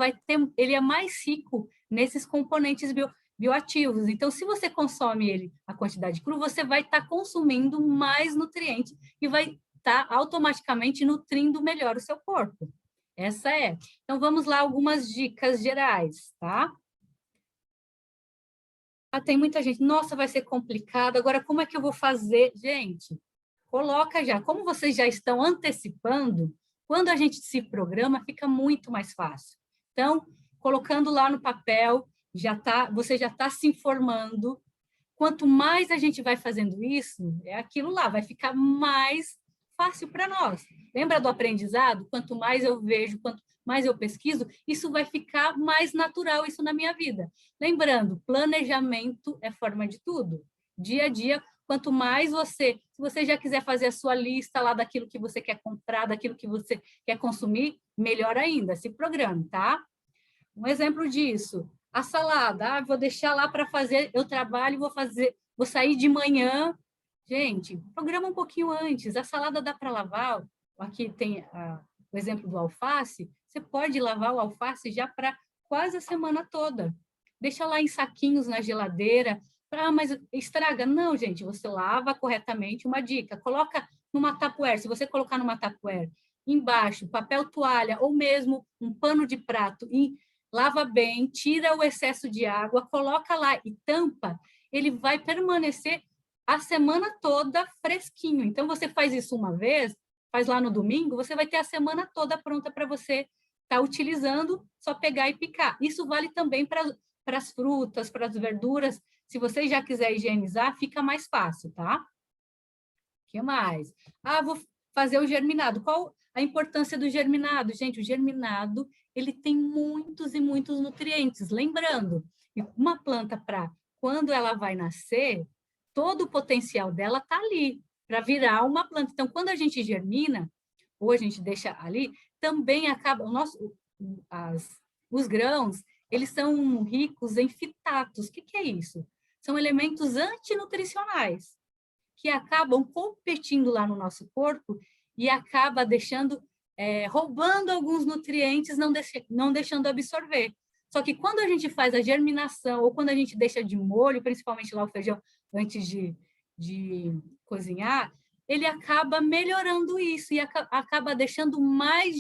é mais rico nesses componentes bioativos. Então, se você consome ele a quantidade cru, você vai estar consumindo mais nutrientes e vai estar automaticamente nutrindo melhor o seu corpo. Essa é. Então, vamos lá, algumas dicas gerais, tá? Tem muita gente, nossa, vai ser complicado, agora como é que eu vou fazer? Gente, coloca já. Como vocês já estão antecipando, quando a gente se programa, fica muito mais fácil. Então, colocando lá no papel, você já está se informando. Quanto mais a gente vai fazendo isso, é aquilo lá, vai ficar mais fácil para nós. Lembra do aprendizado? Quanto mais eu vejo, quanto mais eu pesquiso, isso vai ficar mais natural, isso na minha vida. Lembrando, planejamento é forma de tudo. Dia a dia, quanto mais se você já quiser fazer a sua lista lá daquilo que você quer comprar, daquilo que você quer consumir, melhor ainda, se programe, tá? Um exemplo disso, a salada, vou deixar lá para fazer, eu trabalho, vou sair de manhã. Gente, programa um pouquinho antes, a salada dá para lavar, aqui tem o exemplo do alface, você pode lavar o alface já para quase a semana toda. Deixa lá em saquinhos na geladeira. Ah, mas estraga. Não, gente, você lava corretamente. Uma dica, coloca numa Tupperware. Se você colocar numa Tupperware, embaixo, papel toalha ou mesmo um pano de prato, e lava bem, tira o excesso de água, coloca lá e tampa, ele vai permanecer a semana toda fresquinho. Então, você faz isso uma vez, faz lá no domingo, você vai ter a semana toda pronta para você estar utilizando, só pegar e picar. Isso vale também para as frutas, para as verduras. Se você já quiser higienizar, fica mais fácil, tá? O que mais? Ah, vou fazer o germinado. Qual a importância do germinado? Gente, o germinado, ele tem muitos e muitos nutrientes. Lembrando, uma planta, quando ela vai nascer, todo o potencial dela está ali, para virar uma planta. Então, quando a gente germina, ou a gente deixa ali, também acaba, os grãos, eles são ricos em fitatos. O que é isso? São elementos antinutricionais, que acabam competindo lá no nosso corpo e acaba roubando alguns nutrientes, não deixando absorver. Só que quando a gente faz a germinação, ou quando a gente deixa de molho, principalmente lá o feijão, antes de cozinhar, ele acaba melhorando isso e acaba deixando mais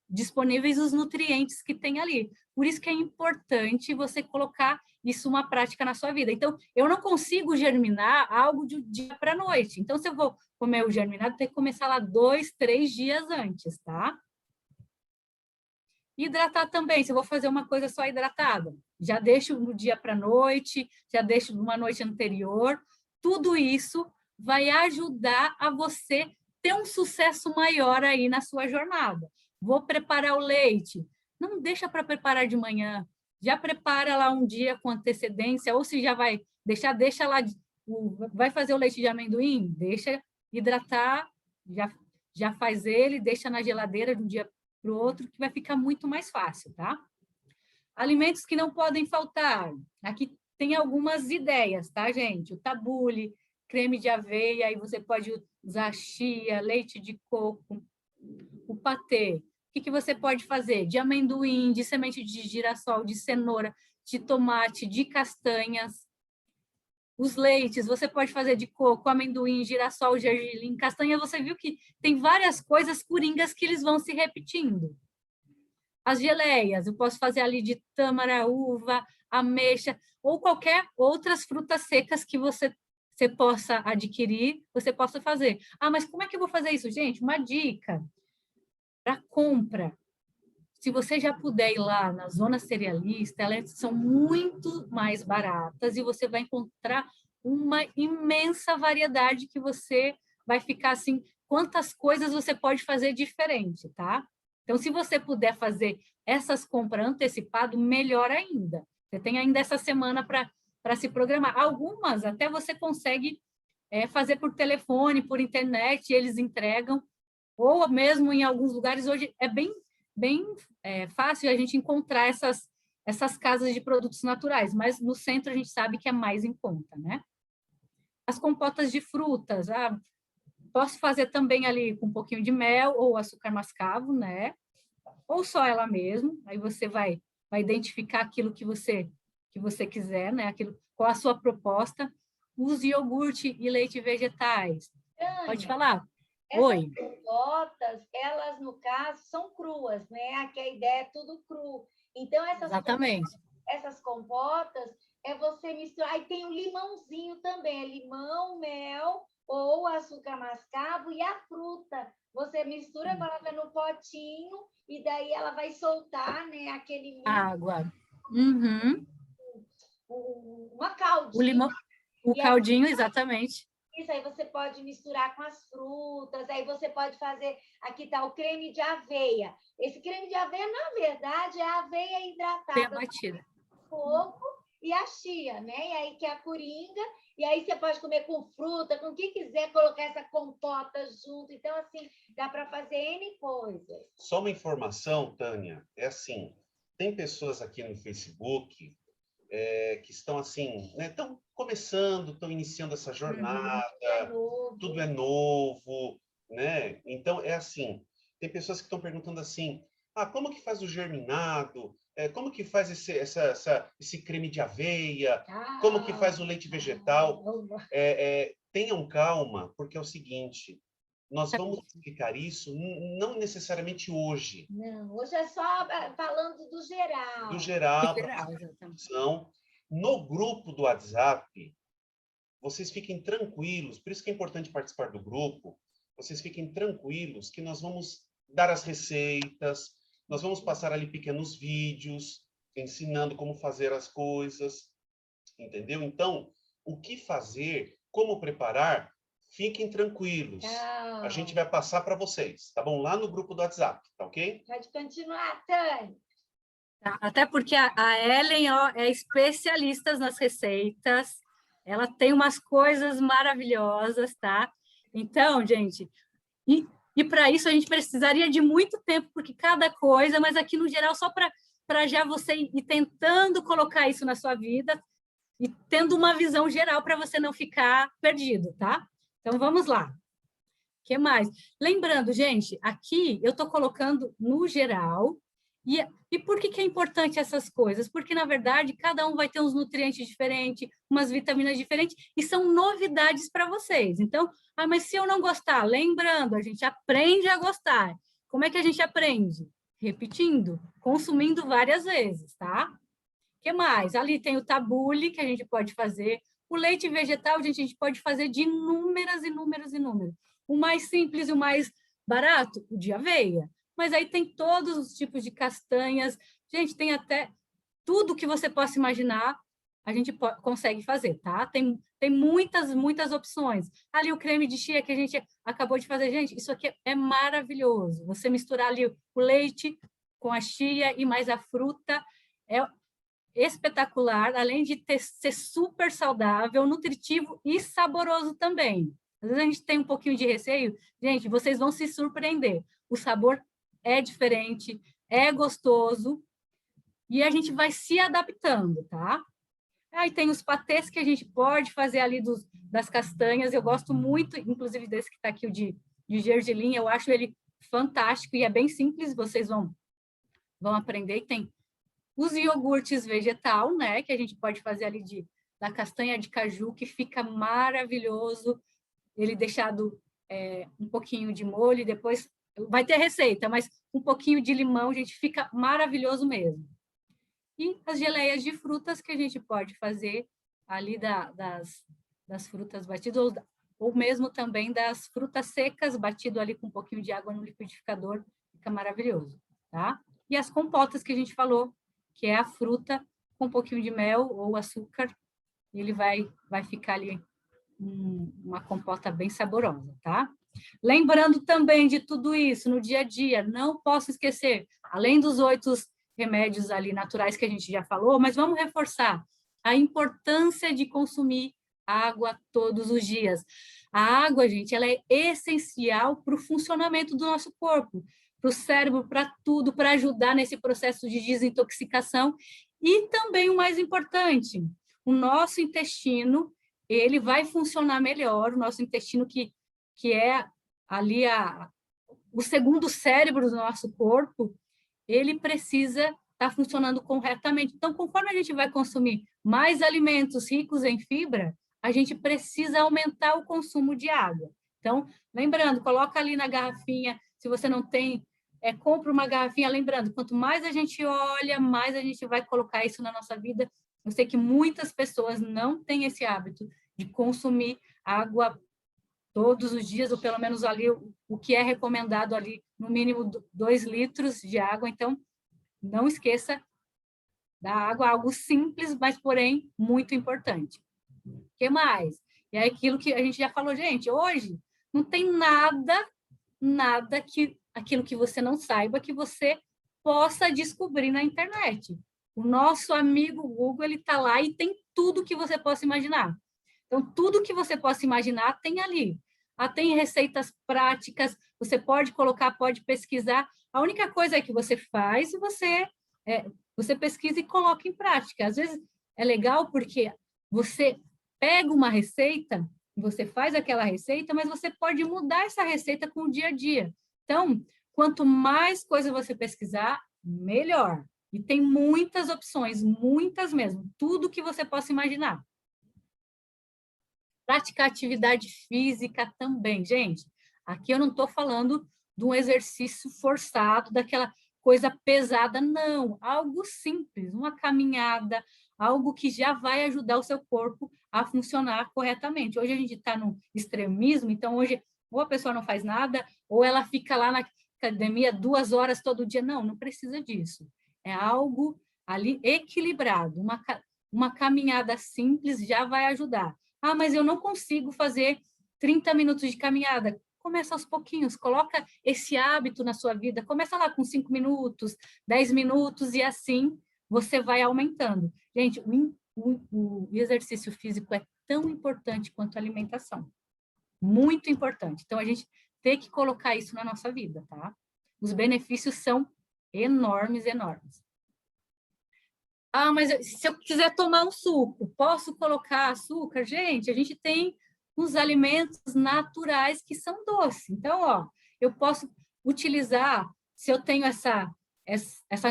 disponíveis os nutrientes que tem ali. Por isso que é importante você colocar isso uma prática na sua vida. Então, eu não consigo germinar algo de dia para a noite. Então, se eu vou comer o germinado, tem que começar lá 2, 3 dias antes, tá? Hidratar também, se eu vou fazer uma coisa só hidratada, já deixo no dia para a noite, já deixo numa noite anterior. Tudo isso vai ajudar a você ter um sucesso maior aí na sua jornada. Vou preparar o leite. Não deixa para preparar de manhã. Já prepara lá um dia com antecedência, ou se já vai deixa lá, vai fazer o leite de amendoim, deixa hidratar, já faz ele, deixa na geladeira de um dia para o outro, que vai ficar muito mais fácil, tá? Alimentos que não podem faltar. Aqui tem algumas ideias, tá, gente? O tabule, creme de aveia, aí você pode usar chia, leite de coco, o patê. O que você pode fazer? De amendoim, de semente de girassol, de cenoura, de tomate, de castanhas. Os leites, você pode fazer de coco, amendoim, girassol, gergelim, castanha. Você viu que tem várias coisas coringas que eles vão se repetindo. As geleias, eu posso fazer ali de tâmara, uva, ameixa, ou qualquer outras frutas secas que você possa adquirir, você possa fazer. Ah, mas como é que eu vou fazer isso? Gente, uma dica. Para compra, se você já puder ir lá na zona cerealista, elas são muito mais baratas e você vai encontrar uma imensa variedade que você vai ficar assim, quantas coisas você pode fazer diferente, tá? Então, se você puder fazer essas compras antecipado, melhor ainda. Você tem ainda essa semana para se programar. Algumas até você consegue fazer por telefone, por internet, eles entregam, ou mesmo em alguns lugares, hoje é bem fácil a gente encontrar essas casas de produtos naturais, mas no centro a gente sabe que é mais em conta, né? As compotas de frutas, posso fazer também ali com um pouquinho de mel ou açúcar mascavo, né? Ou só ela mesmo, aí você vai identificar aquilo que você quiser, né? Qual a sua proposta. Use iogurte e leite vegetais. Tânia, pode falar. Essas compotas, elas, no caso, são cruas, né? Aqui a ideia é tudo cru. Então, Exatamente. Essas compotas é você misturar. Aí tem o limãozinho também, é limão, mel ou açúcar mascavo e a fruta. Você mistura, coloca no potinho e daí ela vai soltar, né? Aquele água. Uhum. Uma caldinha. O caldinho, exatamente. Isso aí você pode misturar com as frutas, aí você pode fazer, aqui está o creme de aveia. Esse creme de aveia, na verdade, é a aveia hidratada. Batida. Coco e a chia, né? E aí que é a coringa, e aí você pode comer com fruta, com o que quiser, colocar essa compota junto. Então, assim, dá para fazer N coisas. Só uma informação, Tânia, é assim, tem pessoas aqui no Facebook que estão assim, né, estão começando, estão iniciando essa jornada, tudo é novo, né? Então, é assim, tem pessoas que estão perguntando assim, como que faz o germinado? Como que faz esse creme de aveia? Como que faz o leite vegetal? Tenham calma, porque é o seguinte, nós vamos explicar isso não necessariamente hoje. Não, hoje é só falando do geral. Do geral, no grupo do WhatsApp, vocês fiquem tranquilos, por isso que é importante participar do grupo, vocês fiquem tranquilos que nós vamos dar as receitas, nós vamos passar ali pequenos vídeos, ensinando como fazer as coisas, entendeu? Então, o que fazer, como preparar, fiquem tranquilos. A gente vai passar para vocês, tá bom? Lá no grupo do WhatsApp, tá ok? Pode continuar, Tânia. Até porque a Ellen é especialista nas receitas, ela tem umas coisas maravilhosas, tá? Então, gente, e para isso a gente precisaria de muito tempo, porque cada coisa, mas aqui no geral, só para já você ir tentando colocar isso na sua vida e tendo uma visão geral para você não ficar perdido, tá? Então, vamos lá. O que mais? Lembrando, gente, aqui eu estou colocando no geral. E por que é importante essas coisas? Porque, na verdade, cada um vai ter uns nutrientes diferentes, umas vitaminas diferentes, e são novidades para vocês. Então, mas se eu não gostar? Lembrando, a gente aprende a gostar. Como é que a gente aprende? Repetindo, consumindo várias vezes, tá? O que mais? Ali tem o tabule, que a gente pode fazer. O leite vegetal, gente, a gente pode fazer de inúmeras. O mais simples e o mais barato, o de aveia. Mas aí tem todos os tipos de castanhas. Gente, tem até tudo que você possa imaginar, a gente consegue fazer, tá? Tem muitas opções. Ali o creme de chia que a gente acabou de fazer. Gente, isso aqui é maravilhoso. Você misturar ali o leite com a chia e mais a fruta, é espetacular, além de ser super saudável, nutritivo e saboroso também. Às vezes a gente tem um pouquinho de receio. Gente, vocês vão se surpreender. O sabor é diferente, é gostoso, e a gente vai se adaptando, tá? Aí tem os patês que a gente pode fazer ali das castanhas, eu gosto muito, inclusive desse que está aqui, o de gergelim, eu acho ele fantástico, e é bem simples, vocês vão aprender. E tem os iogurtes vegetal, né, que a gente pode fazer ali da castanha de caju, que fica maravilhoso, ele deixado um pouquinho de molho, e depois vai ter receita, mas um pouquinho de limão, gente, fica maravilhoso mesmo. E as geleias de frutas que a gente pode fazer ali das frutas batidas, ou mesmo também das frutas secas, batido ali com um pouquinho de água no liquidificador, fica maravilhoso, tá? E as compotas que a gente falou, que é a fruta com um pouquinho de mel ou açúcar, ele vai ficar ali uma compota bem saborosa, tá? Lembrando também de tudo isso no dia a dia, não posso esquecer, além dos 8 remédios ali naturais que a gente já falou, mas vamos reforçar a importância de consumir água todos os dias. A água, gente, ela é essencial para o funcionamento do nosso corpo, para o cérebro, para tudo, para ajudar nesse processo de desintoxicação. E também o mais importante, o nosso intestino, ele vai funcionar melhor, o nosso intestino que é ali o segundo cérebro do nosso corpo, ele precisa estar funcionando corretamente. Então, conforme a gente vai consumir mais alimentos ricos em fibra, a gente precisa aumentar o consumo de água. Então, lembrando, coloca ali na garrafinha, se você não tem, compra uma garrafinha, lembrando, quanto mais a gente olha, mais a gente vai colocar isso na nossa vida. Eu sei que muitas pessoas não têm esse hábito de consumir água todos os dias, ou pelo menos ali o que é recomendado ali, no mínimo 2 litros de água. Então, não esqueça da água, algo simples, mas, porém, muito importante. O que mais? E é aquilo que a gente já falou, gente, hoje não tem nada aquilo que você não saiba, que você possa descobrir na internet. O nosso amigo Google, ele está lá e tem tudo que você possa imaginar. Então, tudo que você possa imaginar tem ali. Tem receitas práticas, você pode colocar, pode pesquisar. A única coisa é que você faz, você pesquisa e coloca em prática. Às vezes é legal porque você pega uma receita, você faz aquela receita, mas você pode mudar essa receita com o dia a dia. Então, quanto mais coisa você pesquisar, melhor. E tem muitas opções, muitas mesmo, tudo que você possa imaginar. Praticar atividade física também, gente. Aqui eu não estou falando de um exercício forçado, daquela coisa pesada, não. Algo simples, uma caminhada, algo que já vai ajudar o seu corpo a funcionar corretamente. Hoje a gente está no extremismo, então hoje ou a pessoa não faz nada, ou ela fica lá na academia 2 horas todo dia. Não, não precisa disso. É algo ali equilibrado. Uma caminhada simples já vai ajudar. Ah, mas eu não consigo fazer 30 minutos de caminhada. Começa aos pouquinhos, coloca esse hábito na sua vida. Começa lá com 5 minutos, 10 minutos, e assim você vai aumentando. Gente, o exercício físico é tão importante quanto a alimentação. Muito importante. Então, a gente tem que colocar isso na nossa vida, tá? Os benefícios são enormes, enormes. Ah, mas se eu quiser tomar um suco, posso colocar açúcar? Gente, a gente tem uns alimentos naturais que são doces. Então, ó, eu posso utilizar, se eu tenho essa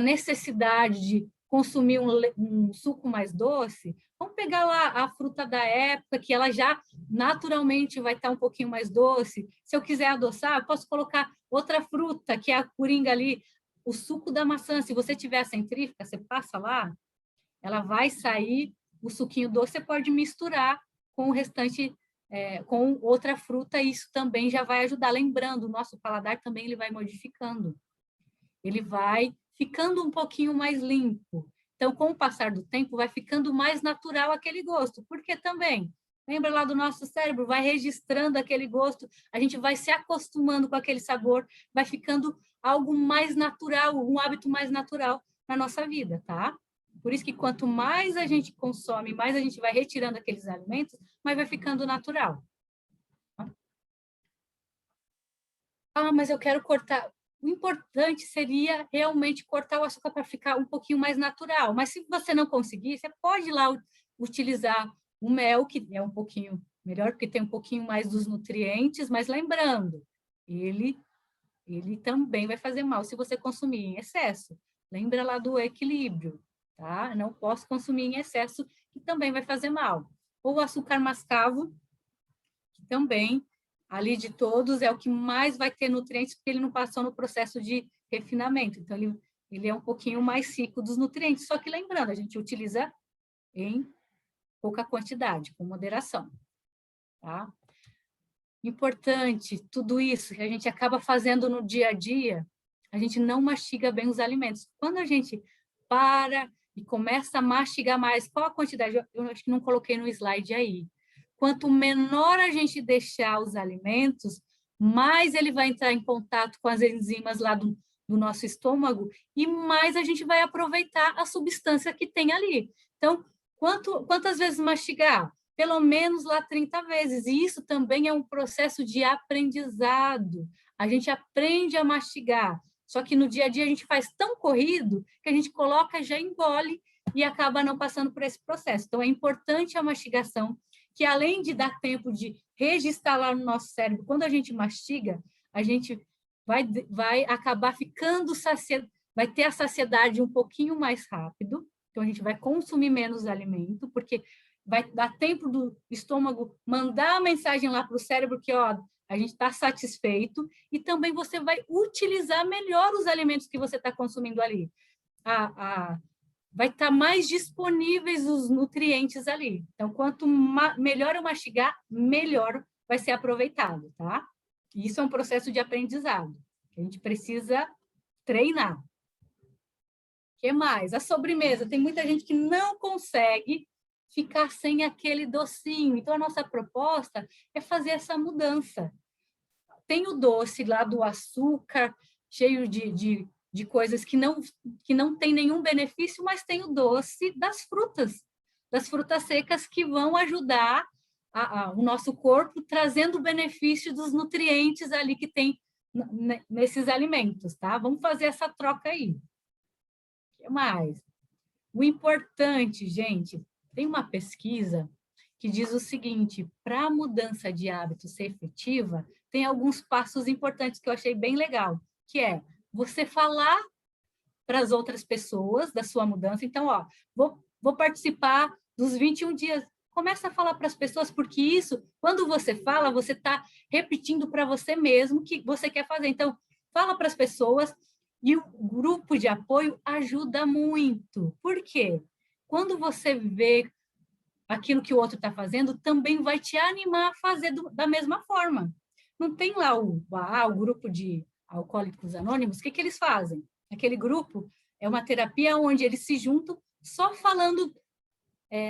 necessidade de consumir um suco mais doce, vamos pegar lá a fruta da época, que ela já naturalmente vai estar um pouquinho mais doce. Se eu quiser adoçar, eu posso colocar outra fruta, que é a coringa ali, o suco da maçã. Se você tiver a centrífuga, você passa lá, ela vai sair, o suquinho doce você pode misturar com o restante, com outra fruta, e isso também já vai ajudar. Lembrando, o nosso paladar também ele vai modificando. Ele vai ficando um pouquinho mais limpo. Então, com o passar do tempo, vai ficando mais natural aquele gosto. Porque também, lembra lá do nosso cérebro, vai registrando aquele gosto, a gente vai se acostumando com aquele sabor, vai ficando algo mais natural, um hábito mais natural na nossa vida, tá? Por isso que quanto mais a gente consome, mais a gente vai retirando aqueles alimentos, mais vai ficando natural. Ah, mas eu quero cortar. O importante seria realmente cortar o açúcar para ficar um pouquinho mais natural. Mas se você não conseguir, você pode ir lá utilizar o mel, que é um pouquinho melhor, porque tem um pouquinho mais dos nutrientes, mas lembrando, ele também vai fazer mal se você consumir em excesso. Lembra lá do equilíbrio. Tá? Não posso consumir em excesso, que também vai fazer mal. Ou o açúcar mascavo, que também, ali de todos, é o que mais vai ter nutrientes, porque ele não passou no processo de refinamento. Então, ele é um pouquinho mais rico dos nutrientes. Só que lembrando, a gente utiliza em pouca quantidade, com moderação. Tá? Importante, tudo isso que a gente acaba fazendo no dia a dia, a gente não mastiga bem os alimentos. Quando a gente para e começa a mastigar mais, qual a quantidade? Eu acho que não coloquei no slide aí. Quanto menor a gente deixar os alimentos, mais ele vai entrar em contato com as enzimas lá do nosso estômago e mais a gente vai aproveitar a substância que tem ali. Então, quantas vezes mastigar? Pelo menos lá 30 vezes. E isso também é um processo de aprendizado. A gente aprende a mastigar. Só que no dia a dia a gente faz tão corrido que a gente coloca, já engole e acaba não passando por esse processo. Então, é importante a mastigação, que além de dar tempo de registrar lá no nosso cérebro, quando a gente mastiga, a gente vai acabar ficando vai ter a saciedade um pouquinho mais rápido. Então, a gente vai consumir menos alimento, porque vai dar tempo do estômago mandar a mensagem lá para o cérebro que, ó, a gente está satisfeito, e também você vai utilizar melhor os alimentos que você está consumindo ali. Vai estar mais disponíveis os nutrientes ali. Então, quanto melhor eu mastigar, melhor vai ser aproveitado, tá? E isso é um processo de aprendizado, que a gente precisa treinar. O que mais? A sobremesa. Tem muita gente que não consegue ficar sem aquele docinho. Então, a nossa proposta é fazer essa mudança. Tem o doce lá do açúcar, cheio de coisas que não tem nenhum benefício, mas tem o doce das frutas secas, que vão ajudar o nosso corpo, trazendo o benefício dos nutrientes ali que tem nesses alimentos, tá? Vamos fazer essa troca aí. O que mais? O importante, gente, tem uma pesquisa que diz o seguinte: para a mudança de hábito ser efetiva, tem alguns passos importantes que eu achei bem legal. que é você falar para as outras pessoas da sua mudança. Então, ó, vou participar dos 21 dias. Começa a falar para as pessoas, porque isso, quando você fala, você está repetindo para você mesmo o que você quer fazer. Então, fala para as pessoas, e o grupo de apoio ajuda muito. Por quê? Quando você vê aquilo que o outro está fazendo, também vai te animar a fazer da mesma forma. Não tem lá o grupo de Alcoólicos Anônimos, o que eles fazem? Aquele grupo é uma terapia onde eles se juntam só falando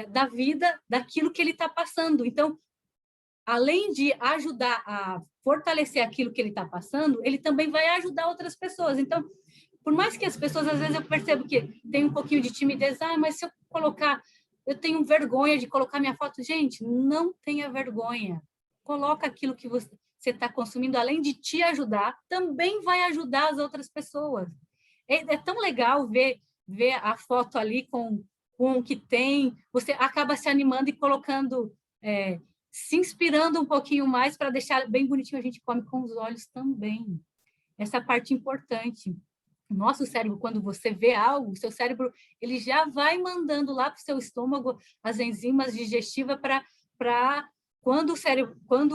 da vida, daquilo que ele está passando. Então, além de ajudar a fortalecer aquilo que ele está passando, ele também vai ajudar outras pessoas. Então, por mais que as pessoas, às vezes eu percebo que tem um pouquinho de timidez, mas se eu colocar, eu tenho vergonha de colocar minha foto. Gente, não tenha vergonha. Coloca aquilo que você está consumindo, além de te ajudar, também vai ajudar as outras pessoas. É tão legal ver a foto ali com o que tem, você acaba se animando e colocando, se inspirando um pouquinho mais para deixar bem bonitinho. A gente come com os olhos também. Essa parte importante. O nosso cérebro, quando você vê algo, o seu cérebro ele já vai mandando lá para o seu estômago as enzimas digestivas para quando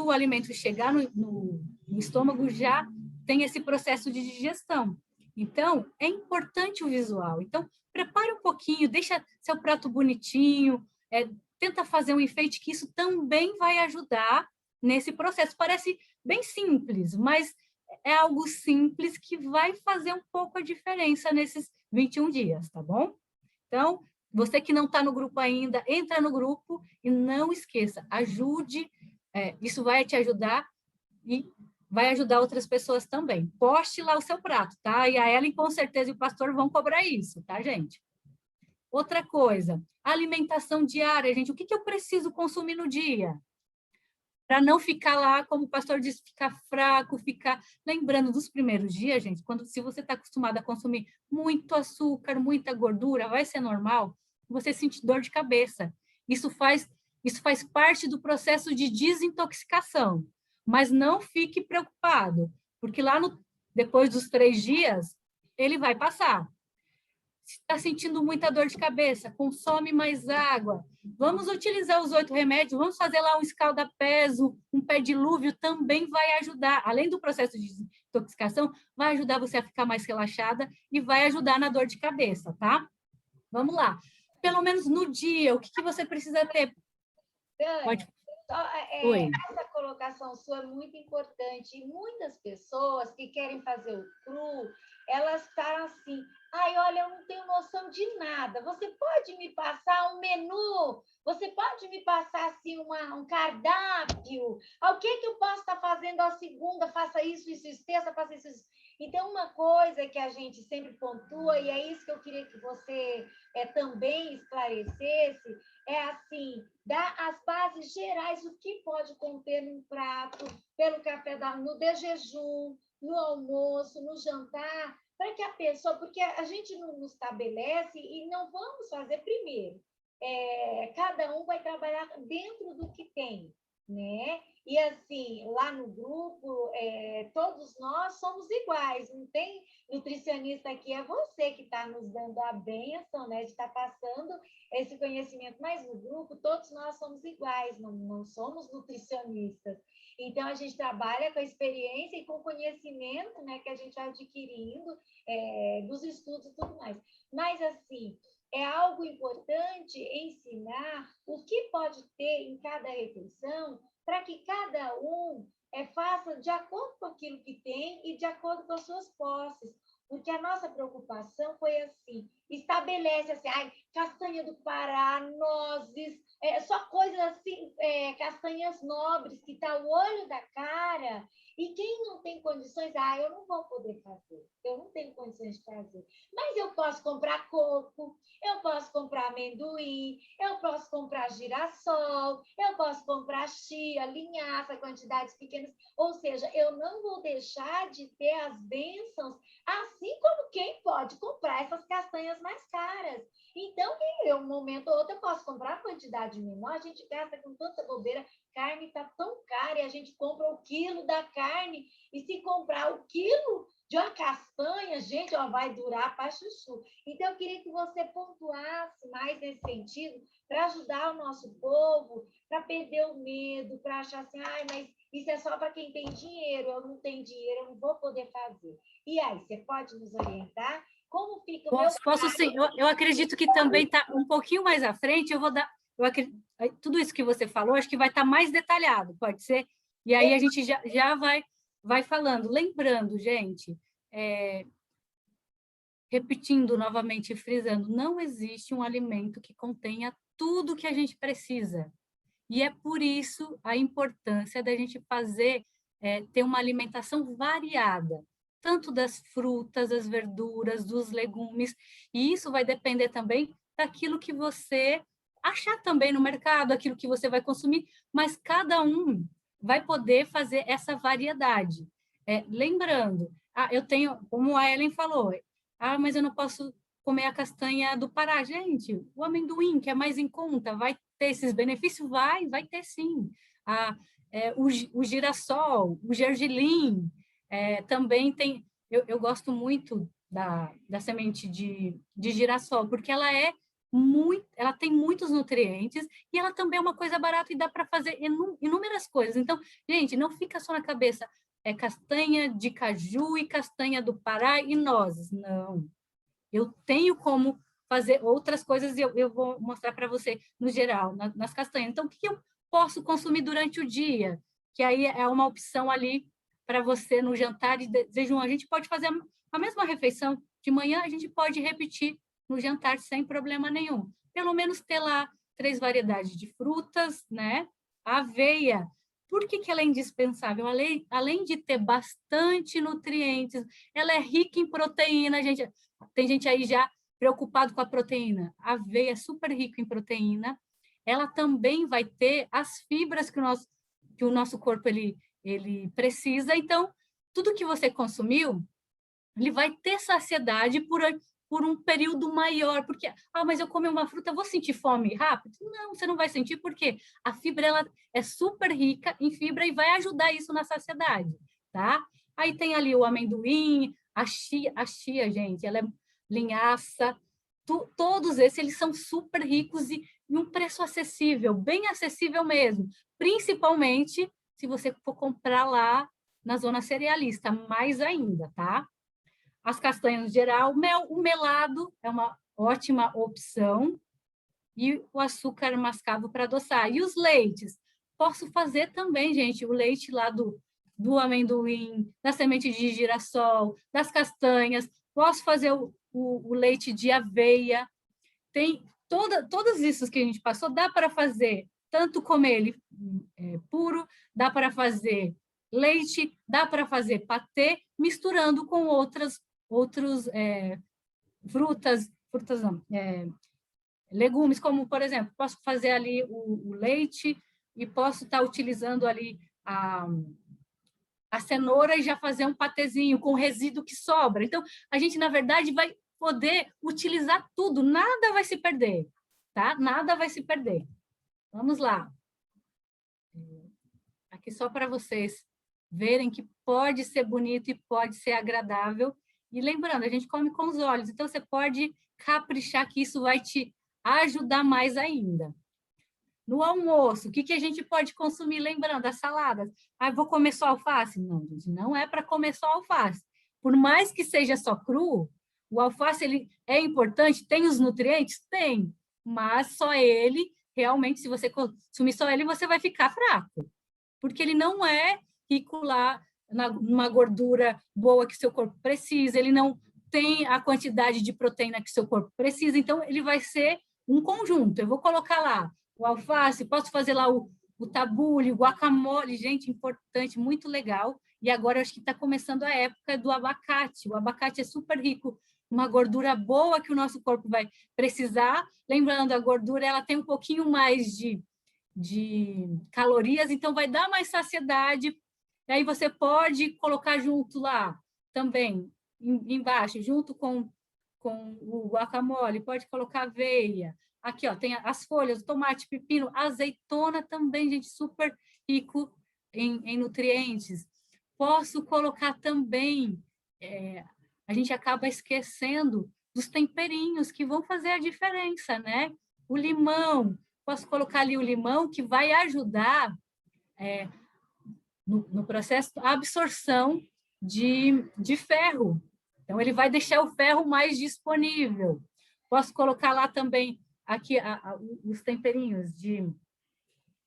o alimento chegar no estômago, já tem esse processo de digestão. Então, é importante o visual. Então, prepare um pouquinho, deixa seu prato bonitinho, tenta fazer um enfeite, que isso também vai ajudar nesse processo. Parece bem simples, mas é algo simples que vai fazer um pouco a diferença nesses 21 dias, tá bom? Então, você que não está no grupo ainda, entra no grupo e não esqueça, ajude, isso vai te ajudar e vai ajudar outras pessoas também. Poste lá o seu prato, tá? E a Ellen, com certeza, e o pastor vão cobrar isso, tá, gente? Outra coisa, alimentação diária, gente. O que eu preciso consumir no dia? Para não ficar lá, como o pastor disse, ficar fraco, ficar... Lembrando dos primeiros dias, gente, se você está acostumado a consumir muito açúcar, muita gordura, vai ser normal você sentir dor de cabeça. Isso faz parte do processo de desintoxicação. Mas não fique preocupado, porque lá depois dos 3 dias, ele vai passar. Se está sentindo muita dor de cabeça, consome mais água. Vamos utilizar os 8 remédios, vamos fazer lá um escalda-peso, um pé dilúvio, também vai ajudar. Além do processo de desintoxicação, vai ajudar você a ficar mais relaxada e vai ajudar na dor de cabeça, tá? Vamos lá. Pelo menos no dia, o que você precisa ter? Dani, Oi. essa colocação sua é muito importante. E muitas pessoas que querem fazer o cru, elas estão assim, olha, eu não tenho noção de nada. Você pode me passar um menu? Você pode me passar assim, um cardápio? O que eu posso estar fazendo a segunda? Faça isso, terça, faça isso. Então, uma coisa que a gente sempre pontua, e é isso que eu queria que você também esclarecesse, é assim, dar as bases gerais, o que pode conter num prato, pelo café no de jejum, no almoço, no jantar, para que a pessoa, porque a gente não estabelece e não vamos fazer primeiro. Cada um vai trabalhar dentro do que tem, né? E assim, lá no grupo, todos nós somos iguais, não tem nutricionista aqui, é você que está nos dando a bênção, né, de estar passando esse conhecimento, mas no grupo todos nós somos iguais, não somos nutricionistas. Então, a gente trabalha com a experiência e com o conhecimento, né, que a gente vai adquirindo dos estudos e tudo mais. Mas, assim, é algo importante ensinar o que pode ter em cada refeição para que cada um faça de acordo com aquilo que tem e de acordo com as suas posses. Porque a nossa preocupação foi assim, estabelece assim, castanha do Pará, nozes, só coisas assim, castanhas nobres, que está o olho da cara, e quem não tem condições, eu não vou poder fazer, eu não tenho condições de fazer. Mas eu posso comprar coco, eu posso comprar amendoim, eu posso comprar girassol, eu posso comprar chia, linhaça, quantidades pequenas, ou seja, eu não vou deixar de ter as bênçãos, assim como quem pode comprar essas castanhas mais caras. Então, um momento ou outro, eu posso comprar quantidade menor, a gente gasta com tanta bobeira, carne está tão cara, e a gente compra o quilo da carne, e se comprar o quilo de uma castanha, gente, ó, vai durar para chuchu. Então, eu queria que você pontuasse mais nesse sentido, para ajudar o nosso povo, para perder o medo, para achar assim, ai, mas isso é só para quem tem dinheiro, eu não tenho dinheiro, eu não vou poder fazer. E aí, você pode nos orientar? Como fica o meu... Posso sim, eu acredito que também está um pouquinho mais à frente, eu vou dar, tudo isso que você falou, acho que vai estar mais detalhado, pode ser? E aí a gente já vai falando. Lembrando, gente, repetindo novamente, frisando, não existe um alimento que contenha tudo que a gente precisa. E é por isso a importância da gente ter uma alimentação variada, tanto das frutas, das verduras, dos legumes, e isso vai depender também daquilo que você achar também no mercado, aquilo que você vai consumir, mas cada um vai poder fazer essa variedade. Lembrando, eu tenho, como a Ellen falou, mas eu não posso comer a castanha do Pará. Gente, o amendoim, que é mais em conta, vai ter esses benefícios? Vai ter sim. O girassol, o gergelim, também tem... Eu gosto muito da semente de girassol, porque ela tem muitos nutrientes e ela também é uma coisa barata e dá para fazer inúmeras coisas. Então, gente, não fica só na cabeça castanha de caju e castanha do Pará e nozes. Não. Eu tenho como fazer outras coisas e eu vou mostrar para você, no geral, nas castanhas. Então, o que eu posso consumir durante o dia? Que aí é uma opção ali para você no jantar e jejum. A gente pode fazer a mesma refeição de manhã, a gente pode repetir no jantar sem problema nenhum. Pelo menos ter lá 3 variedades de frutas, né? A aveia. Por que ela é indispensável? Além de ter bastante nutrientes, ela é rica em proteína, gente. Tem gente aí já preocupado com a proteína. A aveia é super rica em proteína. Ela também vai ter as fibras que o nosso corpo ele precisa. Então, tudo que você consumiu, ele vai ter saciedade por um período maior, porque, mas eu comi uma fruta, eu vou sentir fome rápido? Não, você não vai sentir, porque a fibra ela é super rica em fibra e vai ajudar isso na saciedade, tá? Aí tem ali o amendoim, a chia, gente, ela é linhaça, todos esses, eles são super ricos e um preço acessível, bem acessível mesmo, principalmente se você for comprar lá na zona cerealista, mais ainda, tá? As castanhas no geral, o melado é uma ótima opção, e o açúcar mascavo para adoçar. E os leites? Posso fazer também, gente, o leite lá do amendoim, da semente de girassol, das castanhas, posso fazer o leite de aveia. Tem todos esses que a gente passou, dá para fazer, tanto comer ele puro, dá para fazer leite, dá para fazer patê, misturando com outros frutas não, legumes, como, por exemplo, posso fazer ali o leite e posso estar utilizando ali a cenoura e já fazer um patezinho com o resíduo que sobra. Então, a gente, na verdade, vai poder utilizar tudo, nada vai se perder, tá? Nada vai se perder. Vamos lá. Aqui só para vocês verem que pode ser bonito e pode ser agradável. E lembrando, a gente come com os olhos, então você pode caprichar que isso vai te ajudar mais ainda. No almoço, o que a gente pode consumir? Lembrando, as saladas. Vou comer só alface? Não, gente, não é para comer só alface. Por mais que seja só cru, o alface ele é importante, tem os nutrientes? Tem, mas só ele, realmente, se você consumir só ele, você vai ficar fraco, porque ele não é rico lá numa gordura boa que seu corpo precisa, ele não tem a quantidade de proteína que seu corpo precisa, então ele vai ser um conjunto. Eu vou colocar lá o alface, posso fazer lá o tabule, o guacamole, gente, importante, muito legal. E agora eu acho que está começando a época do abacate. O abacate é super rico, uma gordura boa que o nosso corpo vai precisar. Lembrando, a gordura ela tem um pouquinho mais de calorias, então vai dar mais saciedade. E aí você pode colocar junto lá também, embaixo, junto com o guacamole, pode colocar aveia. Aqui, ó, tem as folhas, tomate, pepino, azeitona também, gente, super rico em nutrientes. Posso colocar também a gente acaba esquecendo dos temperinhos que vão fazer a diferença, né? O limão, posso colocar ali o limão, que vai ajudar no processo a absorção de ferro. Então, ele vai deixar o ferro mais disponível. Posso colocar lá também aqui os temperinhos de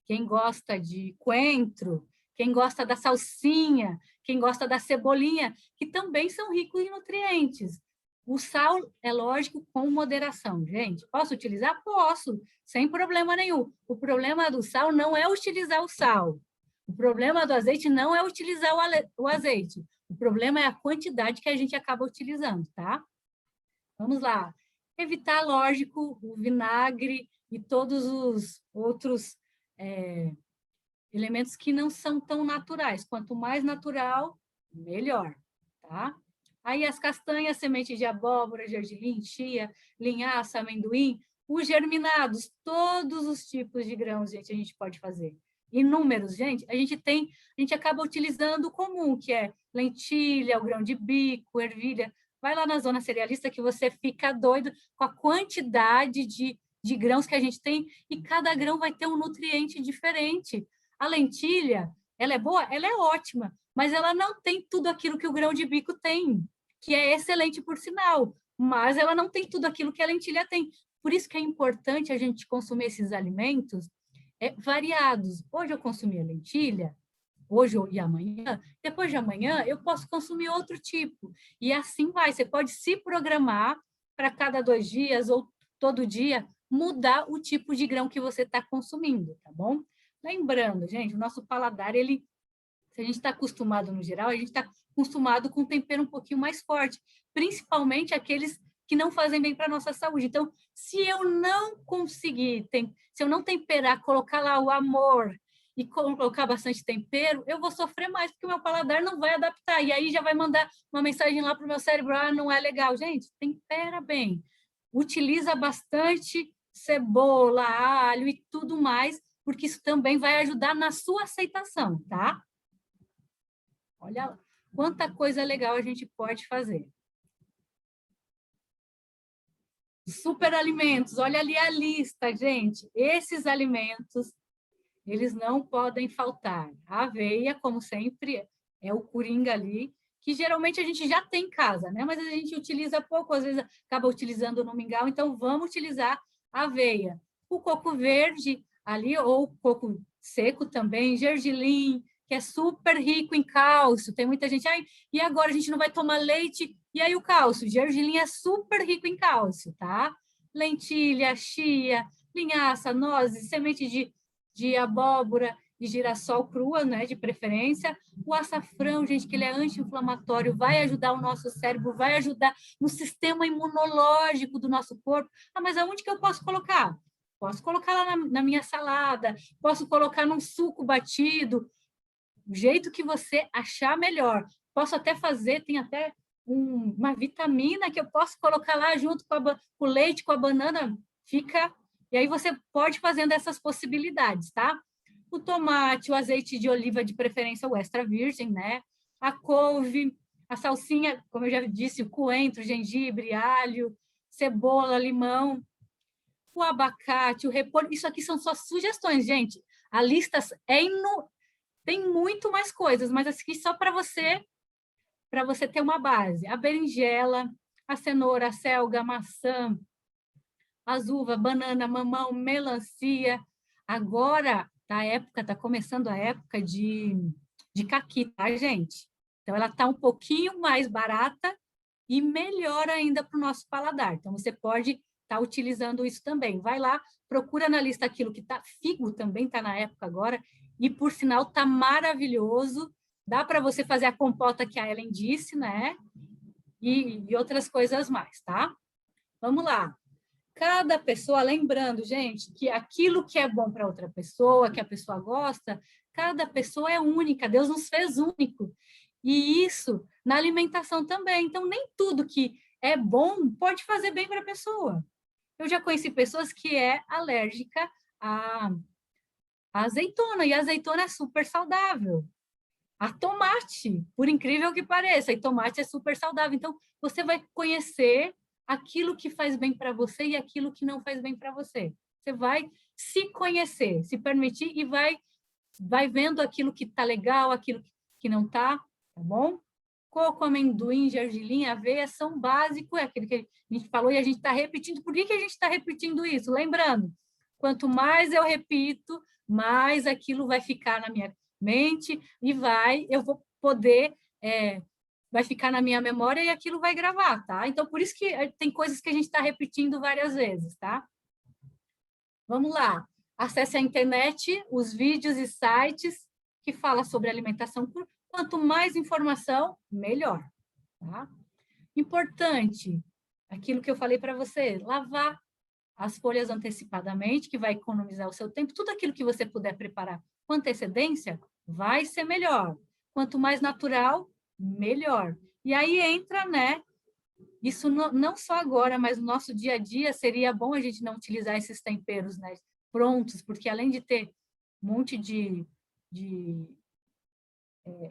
quem gosta de coentro, quem gosta da salsinha, quem gosta da cebolinha, que também são ricos em nutrientes. O sal, é lógico, com moderação. Gente, posso utilizar? Posso, sem problema nenhum. O problema do sal não é utilizar o sal. O problema do azeite não é utilizar o azeite. O problema é a quantidade que a gente acaba utilizando, tá? Vamos lá. Evitar, lógico, o vinagre e todos os outros elementos que não são tão naturais. Quanto mais natural, melhor, tá? Aí as castanhas, sementes de abóbora, gergelim, chia, linhaça, amendoim, os germinados, todos os tipos de grãos, gente, a gente pode fazer. Inúmeros, gente, a gente acaba utilizando o comum, que é lentilha, o grão de bico, ervilha. Vai lá na zona cerealista que você fica doido com a quantidade de grãos que a gente tem, e cada grão vai ter um nutriente diferente. A lentilha, ela é boa? Ela é ótima, mas ela não tem tudo aquilo que o grão de bico tem, que é excelente por sinal, mas ela não tem tudo aquilo que a lentilha tem. Por isso que é importante a gente consumir esses alimentos variados. Hoje eu consumi a lentilha, hoje e amanhã, depois de amanhã eu posso consumir outro tipo. E assim vai, você pode se programar para cada 2 dias ou todo dia mudar o tipo de grão que você está consumindo, tá bom? Lembrando, gente, o nosso paladar, se a gente está acostumado no geral, a gente está acostumado com um tempero um pouquinho mais forte, principalmente aqueles que não fazem bem para a nossa saúde. Então, se eu não conseguir, se eu não temperar, colocar lá o amor e colocar bastante tempero, eu vou sofrer mais, porque o meu paladar não vai adaptar. E aí já vai mandar uma mensagem lá para o meu cérebro, não é legal. Gente, tempera bem. Utiliza bastante cebola, alho e tudo mais, porque isso também vai ajudar na sua aceitação, tá? Olha quanta coisa legal a gente pode fazer. Superalimentos, olha ali a lista, gente. Esses alimentos, eles não podem faltar. A aveia, como sempre, é o coringa ali, que geralmente a gente já tem em casa, né? Mas a gente utiliza pouco, às vezes acaba utilizando no mingau, então vamos utilizar a aveia. O coco verde ali, ou coco seco também, gergelim, que é super rico em cálcio. Tem muita gente, e agora a gente não vai tomar leite, e aí o cálcio? Gergelim é super rico em cálcio, tá? Lentilha, chia, linhaça, nozes, semente de abóbora e girassol crua, né, de preferência. O açafrão, gente, que ele é anti-inflamatório, vai ajudar o nosso cérebro, vai ajudar no sistema imunológico do nosso corpo. Mas aonde que eu posso colocar? Posso colocar lá na minha salada, posso colocar num suco batido, do jeito que você achar melhor. Posso até fazer, tem até uma vitamina que eu posso colocar lá junto com o leite, com a banana, fica... E aí você pode fazendo essas possibilidades, tá? O tomate, o azeite de oliva, de preferência o extra virgem, né? A couve, a salsinha, como eu já disse, o coentro, gengibre, alho, cebola, limão, o abacate, o repolho. Isso aqui são só sugestões, gente. A lista tem muito mais coisas, mas aqui só para você ter uma base. A berinjela, a cenoura, a selga, a maçã, as uvas, banana, mamão, melancia. Agora está começando a época de caqui, tá, gente? Então, ela está um pouquinho mais barata e melhor ainda para o nosso paladar. Então, você pode estar utilizando isso também. Vai lá, procura na lista aquilo que está. Figo também está na época agora, e, por sinal, está maravilhoso. Dá para você fazer a compota que a Ellen disse, né? E outras coisas mais, tá? Vamos lá. Cada pessoa, lembrando, gente, que aquilo que é bom para outra pessoa, que a pessoa gosta, cada pessoa é única, Deus nos fez único. E isso na alimentação também. Então, nem tudo que é bom pode fazer bem para a pessoa. Eu já conheci pessoas que é alérgica a azeitona, e a azeitona é super saudável. a tomate, por incrível que pareça, e tomate é super saudável. Então, você vai conhecer aquilo que faz bem para você e aquilo que não faz bem para você. Você vai se conhecer, se permitir e vai vendo aquilo que está legal, aquilo que não está, tá bom? Coco, amendoim, gergelim, aveia são básicos, é aquilo que a gente falou e a gente está repetindo. Por que a gente está repetindo isso? Lembrando, quanto mais eu repito, mais aquilo vai ficar na minha mente e eu vou poder, vai ficar na minha memória e aquilo vai gravar, tá? Então, por isso que tem coisas que a gente está repetindo várias vezes, tá? Vamos lá. Acesse a internet, os vídeos e sites que falam sobre alimentação. Quanto mais informação, melhor, tá? Importante, aquilo que eu falei para você, lavar as folhas antecipadamente, que vai economizar o seu tempo. Tudo aquilo que você puder preparar com antecedência, vai ser melhor. Quanto mais natural, melhor. E aí entra, né? Isso não só agora, mas no nosso dia a dia, seria bom a gente não utilizar esses temperos, né, prontos, porque além de ter um monte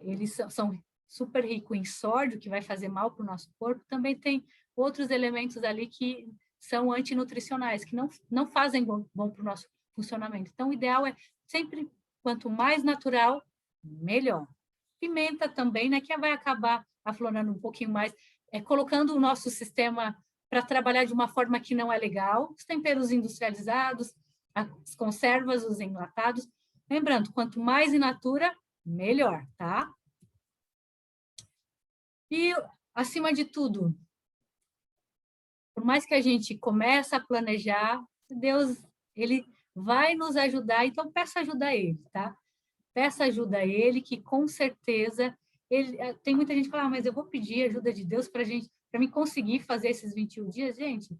eles são super ricos em sódio, que vai fazer mal para o nosso corpo, também tem outros elementos ali que são antinutricionais, que não fazem bom para o nosso funcionamento. Então, o ideal é sempre, quanto mais natural, melhor. Pimenta também, né, que vai acabar aflorando um pouquinho mais, colocando o nosso sistema para trabalhar de uma forma que não é legal, os temperos industrializados, as conservas, os enlatados. Lembrando, quanto mais in natura, melhor, tá? E, acima de tudo, por mais que a gente comece a planejar, Deus, ele vai nos ajudar, então peça ajuda a ele, tá? Peça ajuda a ele, que com certeza, tem muita gente que fala, mas eu vou pedir ajuda de Deus para mim conseguir fazer esses 21 dias. Gente,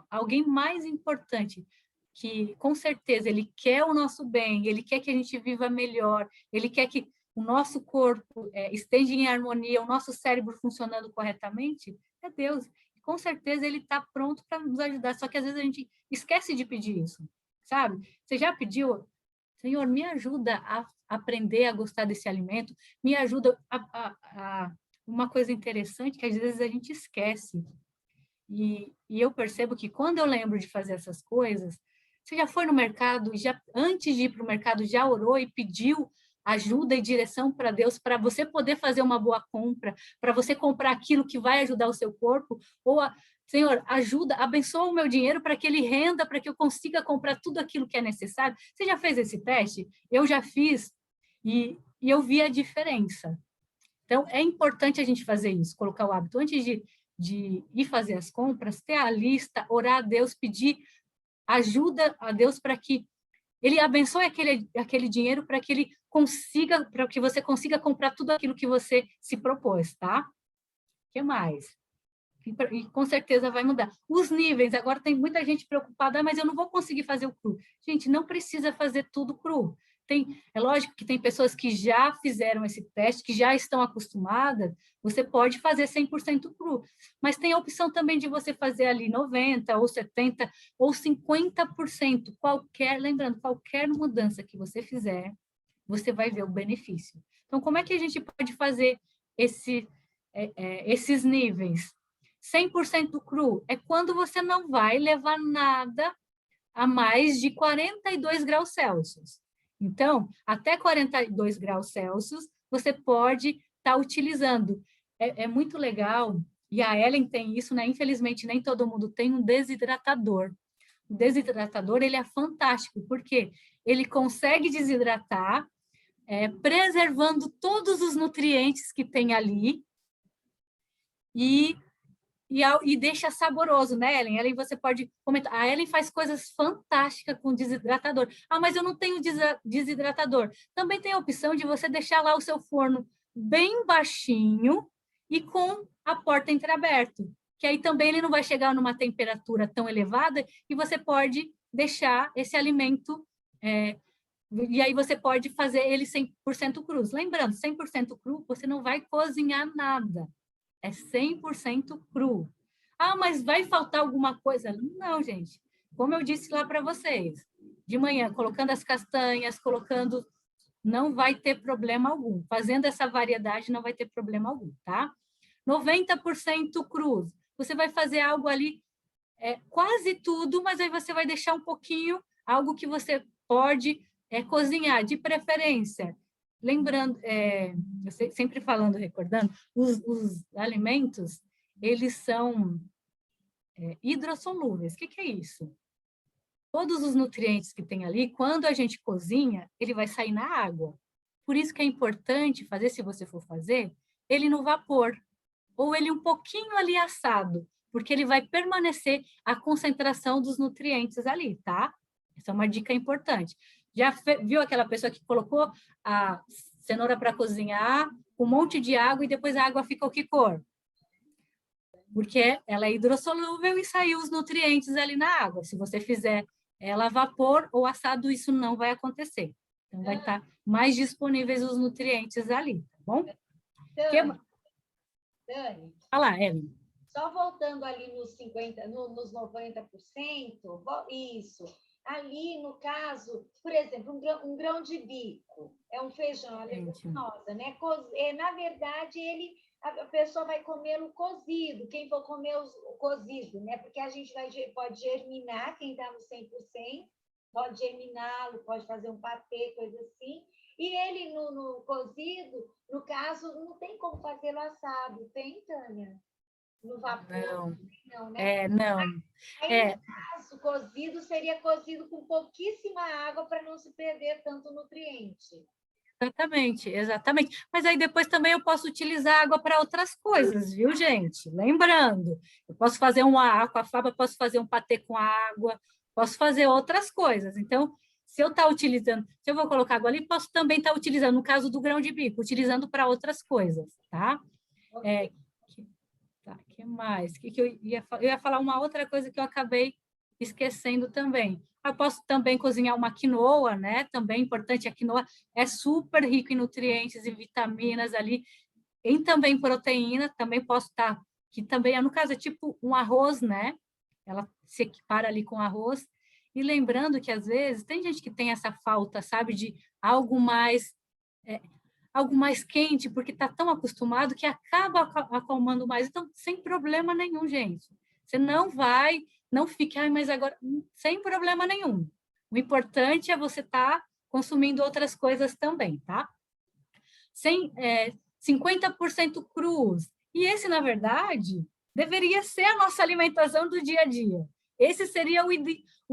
alguém mais importante, que com certeza ele quer o nosso bem, ele quer que a gente viva melhor, ele quer que o nosso corpo esteja em harmonia, o nosso cérebro funcionando corretamente, é Deus. Com certeza ele está pronto para nos ajudar, só que às vezes a gente esquece de pedir isso, sabe? Você já pediu, Senhor, me ajuda a aprender a gostar desse alimento, me ajuda a uma coisa interessante que às vezes a gente esquece. E eu percebo que quando eu lembro de fazer essas coisas, você já foi no mercado, antes de ir para o mercado, já orou e pediu ajuda e direção para Deus, para você poder fazer uma boa compra, para você comprar aquilo que vai ajudar o seu corpo, Senhor, ajuda, abençoa o meu dinheiro para que ele renda, para que eu consiga comprar tudo aquilo que é necessário. Você já fez esse teste? Eu já fiz e eu vi a diferença. Então, é importante a gente fazer isso, colocar o hábito. Antes de ir fazer as compras, ter a lista, orar a Deus, pedir ajuda a Deus para que ele abençoe aquele dinheiro para que você consiga comprar tudo aquilo que você se propôs, tá? O que mais? E com certeza vai mudar. Os níveis, agora tem muita gente preocupada, mas eu não vou conseguir fazer o cru. Gente, não precisa fazer tudo cru. É lógico que tem pessoas que já fizeram esse teste, que já estão acostumadas, você pode fazer 100% cru, mas tem a opção também de você fazer ali 90% ou 70% ou 50%, lembrando, qualquer mudança que você fizer, você vai ver o benefício. Então, como é que a gente pode fazer esses níveis? 100% cru é quando você não vai levar nada a mais de 42 graus Celsius. Então, até 42 graus Celsius, você pode estar utilizando. É muito legal, e a Ellen tem isso, né? Infelizmente, nem todo mundo tem um desidratador. O desidratador, ele é fantástico, porque ele consegue desidratar, preservando todos os nutrientes que tem ali, e deixa saboroso, né, Ellen? Ellen, você pode comentar. A Ellen faz coisas fantásticas com desidratador. Ah, mas eu não tenho desidratador. Também tem a opção de você deixar lá o seu forno bem baixinho e com a porta entreaberta, que aí também ele não vai chegar numa temperatura tão elevada e você pode deixar esse alimento, e aí você pode fazer ele 100% cru. Lembrando, 100% cru, você não vai cozinhar nada. É 100% cru. Ah, mas vai faltar alguma coisa? Não, gente. Como eu disse lá para vocês, de manhã, colocando as castanhas, colocando não vai ter problema algum. Fazendo essa variedade, não vai ter problema algum, tá? 90% crus. Você vai fazer algo ali, quase tudo, mas aí você vai deixar um pouquinho, algo que você pode cozinhar, de preferência. Lembrando, eu sempre falando, recordando, os alimentos, eles são hidrossolúveis. O que é isso? Todos os nutrientes que tem ali, quando a gente cozinha, ele vai sair na água. Por isso que é importante fazer, se você for fazer, ele no vapor, ou ele um pouquinho ali assado, porque ele vai permanecer a concentração dos nutrientes ali, tá? Essa é uma dica importante. Já viu aquela pessoa que colocou a cenoura para cozinhar, um monte de água, e depois a água ficou que cor? Porque ela é hidrossolúvel e saiu os nutrientes ali na água. Se você fizer ela a vapor ou assado, isso não vai acontecer. Então, vai estar mais disponíveis os nutrientes ali, tá bom? Dani, Olha lá, Ellen. só voltando ali nos 50%, nos 90%, isso. Ali, no caso, por exemplo, um grão de bico, é um feijão, a leguminosa, né? Na verdade, a pessoa vai comê-lo cozido, quem for comer o cozido, né? Porque a gente pode germinar, quem está no 100%, pode germiná-lo, pode fazer um patê, coisa assim. E ele, no cozido, no caso, não tem como fazê-lo assado, tem, Tânia? No vapor? Não, né? Não. Aí, no caso, cozido seria cozido com pouquíssima água para não se perder tanto nutriente. Exatamente, exatamente. Mas aí depois também eu posso utilizar água para outras coisas, viu, gente? Lembrando, eu posso fazer uma aquafaba, posso fazer um patê com água, posso fazer outras coisas. Então, se eu estar utilizando, se eu vou colocar água ali, posso também estar utilizando, no caso do grão de bico, utilizando para outras coisas, tá? Que mais? Eu ia falar uma outra coisa que eu acabei esquecendo também. Eu posso também cozinhar uma quinoa, né? Também importante, a quinoa é super rica em nutrientes e vitaminas ali, e também proteína, também posso estar, que também, no caso, é tipo um arroz, né? Ela se equipara ali com arroz. E lembrando que, às vezes, tem gente que tem essa falta, sabe, de algo mais quente, porque está tão acostumado que acaba acalmando mais. Então, sem problema nenhum, gente. Você não fique, mas agora, sem problema nenhum. O importante é você estar consumindo outras coisas também, tá? 50% crus. E esse, na verdade, deveria ser a nossa alimentação do dia a dia. Esse seria o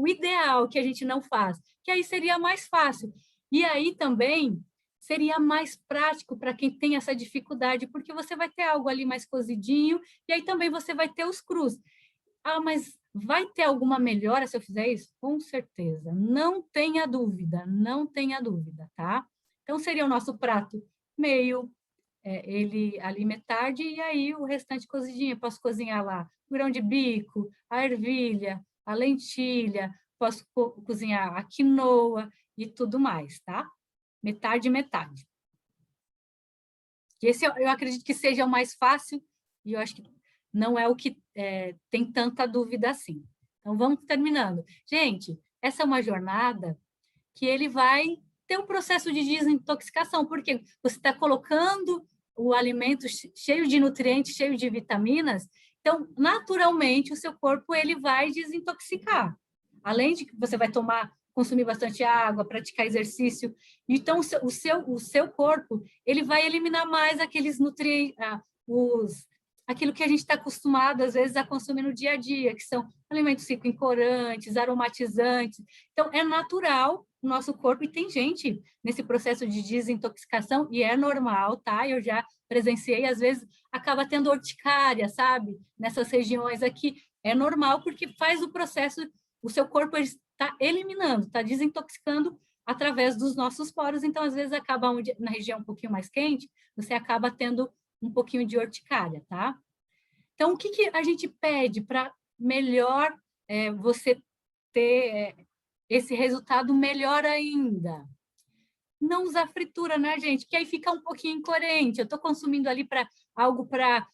ideal que a gente não faz, que aí seria mais fácil. E aí também seria mais prático para quem tem essa dificuldade, porque você vai ter algo ali mais cozidinho, e aí também você vai ter os crus. Mas vai ter alguma melhora se eu fizer isso? Com certeza, não tenha dúvida, tá? Então, seria o nosso prato meio, ele ali metade, e aí o restante cozidinho. Eu posso cozinhar lá o grão de bico, a ervilha, a lentilha, posso cozinhar a quinoa e tudo mais, tá? Metade. Esse eu acredito que seja o mais fácil, e eu acho que não é o que tem tanta dúvida assim. Então, vamos terminando. Gente, essa é uma jornada que ele vai ter um processo de desintoxicação, porque você está colocando o alimento cheio de nutrientes, cheio de vitaminas, então, naturalmente, o seu corpo ele vai desintoxicar. Além de que você vai consumir bastante água, praticar exercício, então o seu corpo ele vai eliminar mais aqueles nutrientes, aquilo que a gente está acostumado, às vezes, a consumir no dia a dia, que são alimentos ricos em corantes, aromatizantes. Então, é natural o nosso corpo, e tem gente nesse processo de desintoxicação, e é normal, tá? Eu já presenciei, às vezes, acaba tendo urticária, sabe? Nessas regiões aqui, é normal, porque faz o processo, o seu corpo está eliminando, está desintoxicando através dos nossos poros, então, às vezes, acaba na região um pouquinho mais quente, você acaba tendo um pouquinho de urticária, tá? Então, o que a gente pede para melhor você ter esse resultado melhor ainda? Não usar fritura, né, gente? Que aí fica um pouquinho incoerente. Eu estou consumindo ali algo para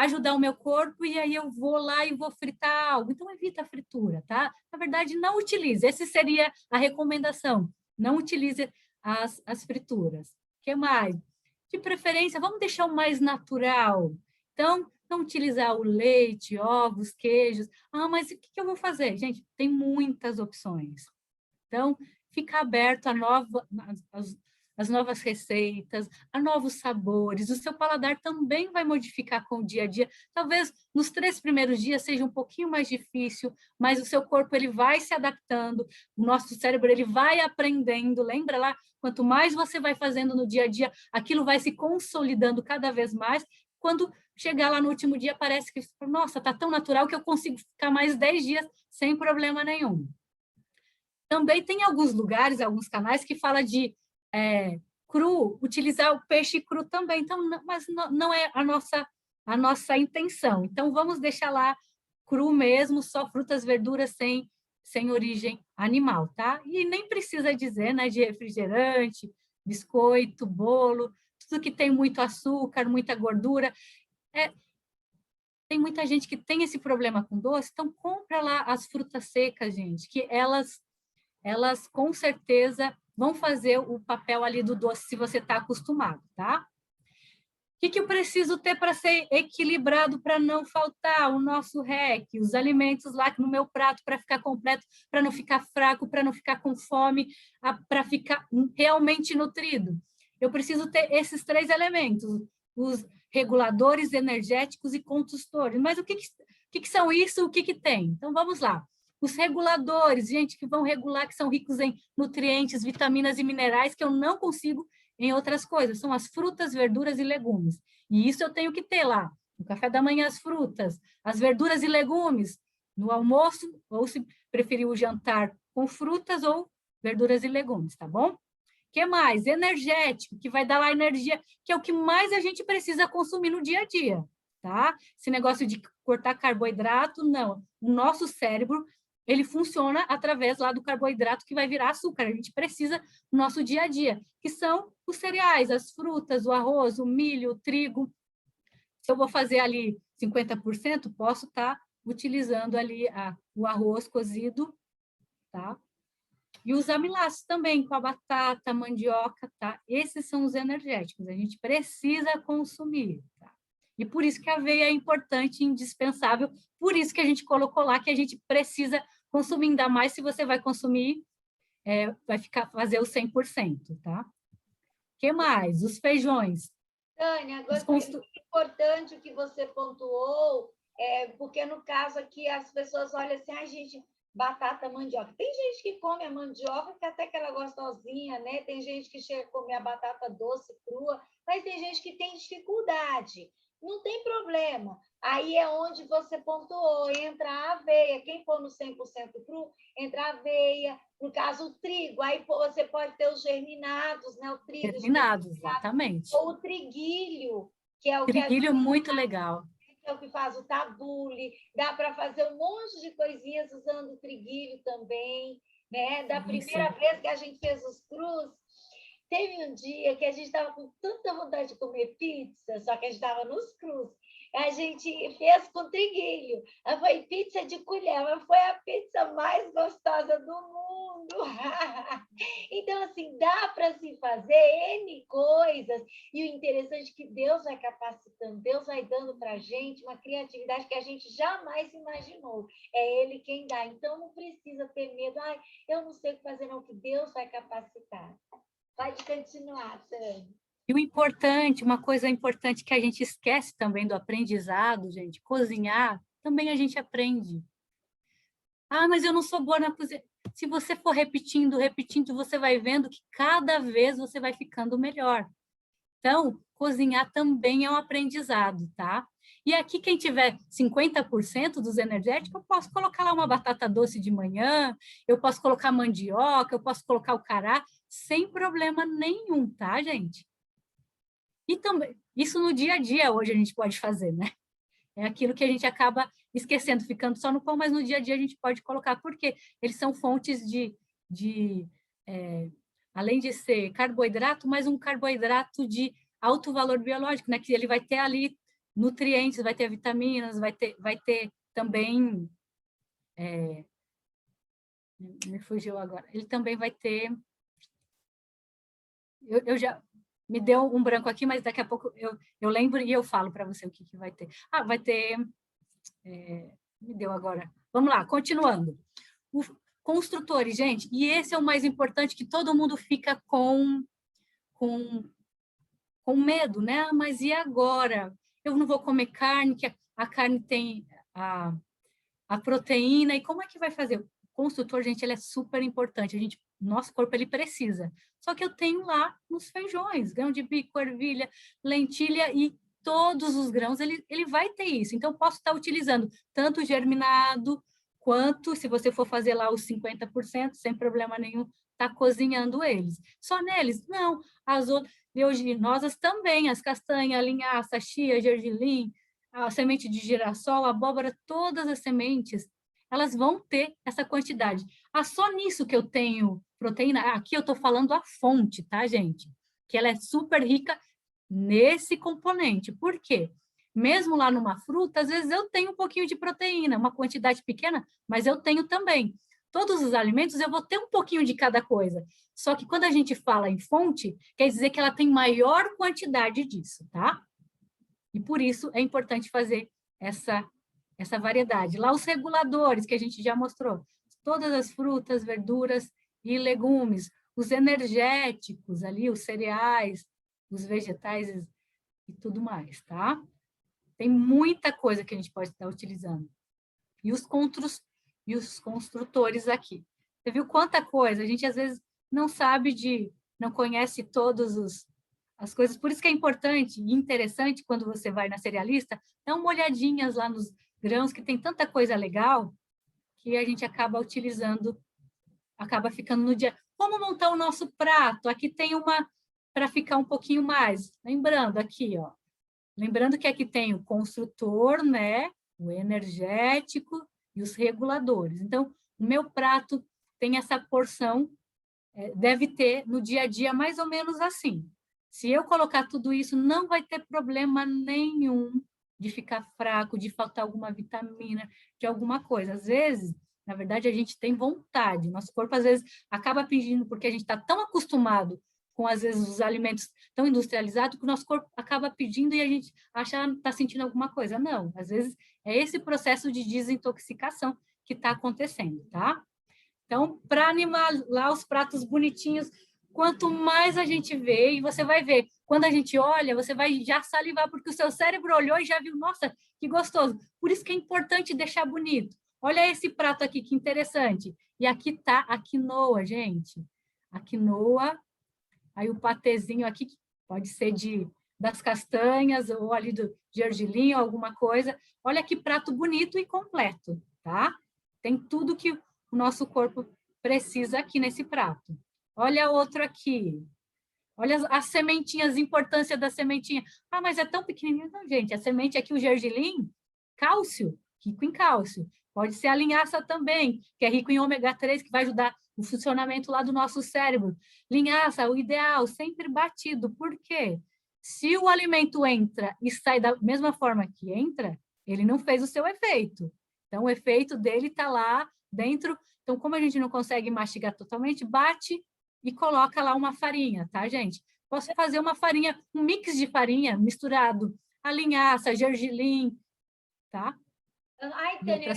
ajudar o meu corpo, e aí eu vou lá e vou fritar algo. Então, evita a fritura, tá? Na verdade, não utilize. Essa seria a recomendação. Não utilize as frituras. O que mais? De preferência, vamos deixar o mais natural. Então, não utilizar o leite, ovos, queijos. Ah, mas o que eu vou fazer? Gente, tem muitas opções. Então, fica aberto as novas receitas, a novos sabores. O seu paladar também vai modificar com o dia a dia. Talvez nos 3 primeiros dias seja um pouquinho mais difícil, mas o seu corpo ele vai se adaptando, o nosso cérebro ele vai aprendendo. Lembra lá? Quanto mais você vai fazendo no dia a dia, aquilo vai se consolidando cada vez mais. Quando chegar lá no último dia, parece que, nossa, está tão natural que eu consigo ficar mais 10 dias sem problema nenhum. Também tem alguns lugares, alguns canais que falam de cru, utilizar o peixe cru também, então, mas não é a nossa intenção. Então, vamos deixar lá cru mesmo, só frutas, verduras sem origem animal, tá? E nem precisa dizer, né, de refrigerante, biscoito, bolo, tudo que tem muito açúcar, muita gordura. Tem muita gente que tem esse problema com doce, então compra lá as frutas secas, gente, que elas com certeza vão fazer o papel ali do doce se você está acostumado, tá? O que eu preciso ter para ser equilibrado, para não faltar o nosso REC, os alimentos lá no meu prato para ficar completo, para não ficar fraco, para não ficar com fome, para ficar realmente nutrido. Eu preciso ter esses 3 elementos, os reguladores energéticos e contustores. Mas o que são isso? O que tem? Então, vamos lá. Os reguladores, gente, que vão regular, que são ricos em nutrientes, vitaminas e minerais, que eu não consigo em outras coisas, são as frutas, verduras e legumes. E isso eu tenho que ter lá. No café da manhã, as frutas, as verduras e legumes. No almoço, ou se preferir o jantar, com frutas ou verduras e legumes, tá bom? O que mais? Energético, que vai dar lá energia, que é o que mais a gente precisa consumir no dia a dia, tá? Esse negócio de cortar carboidrato, não. O nosso cérebro, ele funciona através lá do carboidrato que vai virar açúcar. A gente precisa no nosso dia a dia, que são os cereais, as frutas, o arroz, o milho, o trigo. Se eu vou fazer ali 50%, posso estar utilizando ali o arroz cozido, tá? E os aminoácidos também, com a batata, a mandioca, tá? Esses são os energéticos, a gente precisa consumir, tá? E por isso que a aveia é importante, indispensável, por isso que a gente colocou lá que a gente precisa consumir, ainda mais se você vai consumir, vai fazer o 100%, tá? O que mais? Os feijões. Tânia, agora é importante o que você pontuou, porque no caso aqui as pessoas olham assim, gente, batata, mandioca. Tem gente que come a mandioca que até que ela é gostosinha, né? Tem gente que chega a comer a batata doce, crua, mas tem gente que tem dificuldade. Não tem problema. Aí é onde você pontuou, entra a aveia. Quem for no 100% cru, entra a aveia. No caso, o trigo. Aí você pode ter os germinados, né? O trigo. Germinados, exatamente. Ou o triguilho, que é o triguilho é muito legal. Que é o que faz o tabule. Dá para fazer um monte de coisinhas usando o triguilho também, né? Da primeira vez que a gente fez os crus, teve um dia que a gente estava com tanta vontade de comer pizza, só que a gente estava nos crus. A gente fez com triguilho. Foi pizza de colher, mas foi a pizza mais gostosa do mundo. Então, assim, dá para se fazer N coisas. E o interessante é que Deus vai capacitando, Deus vai dando para a gente uma criatividade que a gente jamais imaginou. É Ele quem dá. Então, não precisa ter medo. Eu não sei o que fazer, não, que Deus vai capacitar. Pode continuar, Tânia. E o importante, uma coisa importante que a gente esquece também do aprendizado, gente, cozinhar, também a gente aprende. Mas eu não sou boa na cozinha. Se você for repetindo, você vai vendo que cada vez você vai ficando melhor. Então, cozinhar também é um aprendizado, tá? E aqui, quem tiver 50% dos energéticos, eu posso colocar lá uma batata doce de manhã, eu posso colocar mandioca, eu posso colocar o cará, sem problema nenhum, tá, gente? E também, isso no dia a dia hoje a gente pode fazer, né? É aquilo que a gente acaba esquecendo, ficando só no pão, mas no dia a dia a gente pode colocar, porque eles são fontes além de ser carboidrato, mas um carboidrato de alto valor biológico, né? Que ele vai ter ali nutrientes, vai ter vitaminas, vai ter também... me fugiu agora. Ele também vai ter... eu já... Me deu um branco aqui, mas daqui a pouco eu lembro e eu falo para você o que vai ter. Ah, vai ter... me deu agora. Vamos lá, continuando. Construtores, gente, e esse é o mais importante, que todo mundo fica com medo, né? Mas e agora? Eu não vou comer carne, que a carne tem a proteína, e como é que vai fazer? O construtor, gente, ele é super importante, nosso corpo, ele precisa. Só que eu tenho lá nos feijões, grão de bico, ervilha, lentilha e todos os grãos, ele vai ter isso. Então, eu posso estar utilizando tanto germinado, quanto, se você for fazer lá os 50%, sem problema nenhum, tá cozinhando eles. Só neles? Não. As oleaginosas também, as castanhas, a linhaça, a chia, gergelim, a semente de girassol, a abóbora, todas as sementes, elas vão ter essa quantidade. Só nisso que eu tenho proteína, aqui eu estou falando a fonte, tá, gente? Que ela é super rica nesse componente. Por quê? Mesmo lá numa fruta, às vezes eu tenho um pouquinho de proteína, uma quantidade pequena, mas eu tenho também. Todos os alimentos eu vou ter um pouquinho de cada coisa. Só que quando a gente fala em fonte, quer dizer que ela tem maior quantidade disso, tá? E por isso é importante fazer essa variedade. Lá os reguladores que a gente já mostrou, todas as frutas, verduras e legumes, os energéticos ali, os cereais, os vegetais e tudo mais, tá? Tem muita coisa que a gente pode estar utilizando. E os construtores aqui. Você viu quanta coisa? A gente às vezes não sabe não conhece todos as coisas, por isso que é importante e interessante quando você vai na cerealista, dá uma olhadinha lá nos grãos, que tem tanta coisa legal, que a gente acaba utilizando, acaba ficando no dia. Como montar o nosso prato? Aqui tem uma, para ficar um pouquinho mais. Lembrando aqui, ó. Lembrando que aqui tem o construtor, né? O energético e os reguladores. Então, o meu prato tem essa porção, deve ter no dia a dia mais ou menos assim. Se eu colocar tudo isso, não vai ter problema nenhum de ficar fraco, de faltar alguma vitamina, de alguma coisa. Às vezes, na verdade, a gente tem vontade. Nosso corpo, às vezes, acaba pedindo, porque a gente está tão acostumado com, às vezes, os alimentos tão industrializados, que o nosso corpo acaba pedindo e a gente acha que está sentindo alguma coisa. Não, às vezes, é esse processo de desintoxicação que está acontecendo, tá? Então, para animar lá os pratos bonitinhos, quanto mais a gente vê, e você vai ver, quando a gente olha, você vai já salivar, porque o seu cérebro olhou e já viu, nossa, que gostoso. Por isso que é importante deixar bonito. Olha esse prato aqui, que interessante. E aqui está a quinoa, gente. A quinoa, aí o patezinho aqui, que pode ser das castanhas, ou ali do gergelim, ou alguma coisa. Olha que prato bonito e completo, tá? Tem tudo que o nosso corpo precisa aqui nesse prato. Olha outro aqui. Olha as sementinhas, a importância da sementinha. Ah, mas é tão pequenininha. Não, gente, a semente aqui, o gergelim, cálcio, rico em cálcio. Pode ser a linhaça também, que é rico em ômega 3, que vai ajudar o funcionamento lá do nosso cérebro. Linhaça, o ideal, sempre batido. Por quê? Se o alimento entra e sai da mesma forma que entra, ele não fez o seu efeito. Então, o efeito dele está lá dentro. Então, como a gente não consegue mastigar totalmente, bate e coloca lá uma farinha, tá, gente? Posso fazer uma farinha, um mix de farinha misturado, a linhaça, gergelim, tá? Ai, Tânia,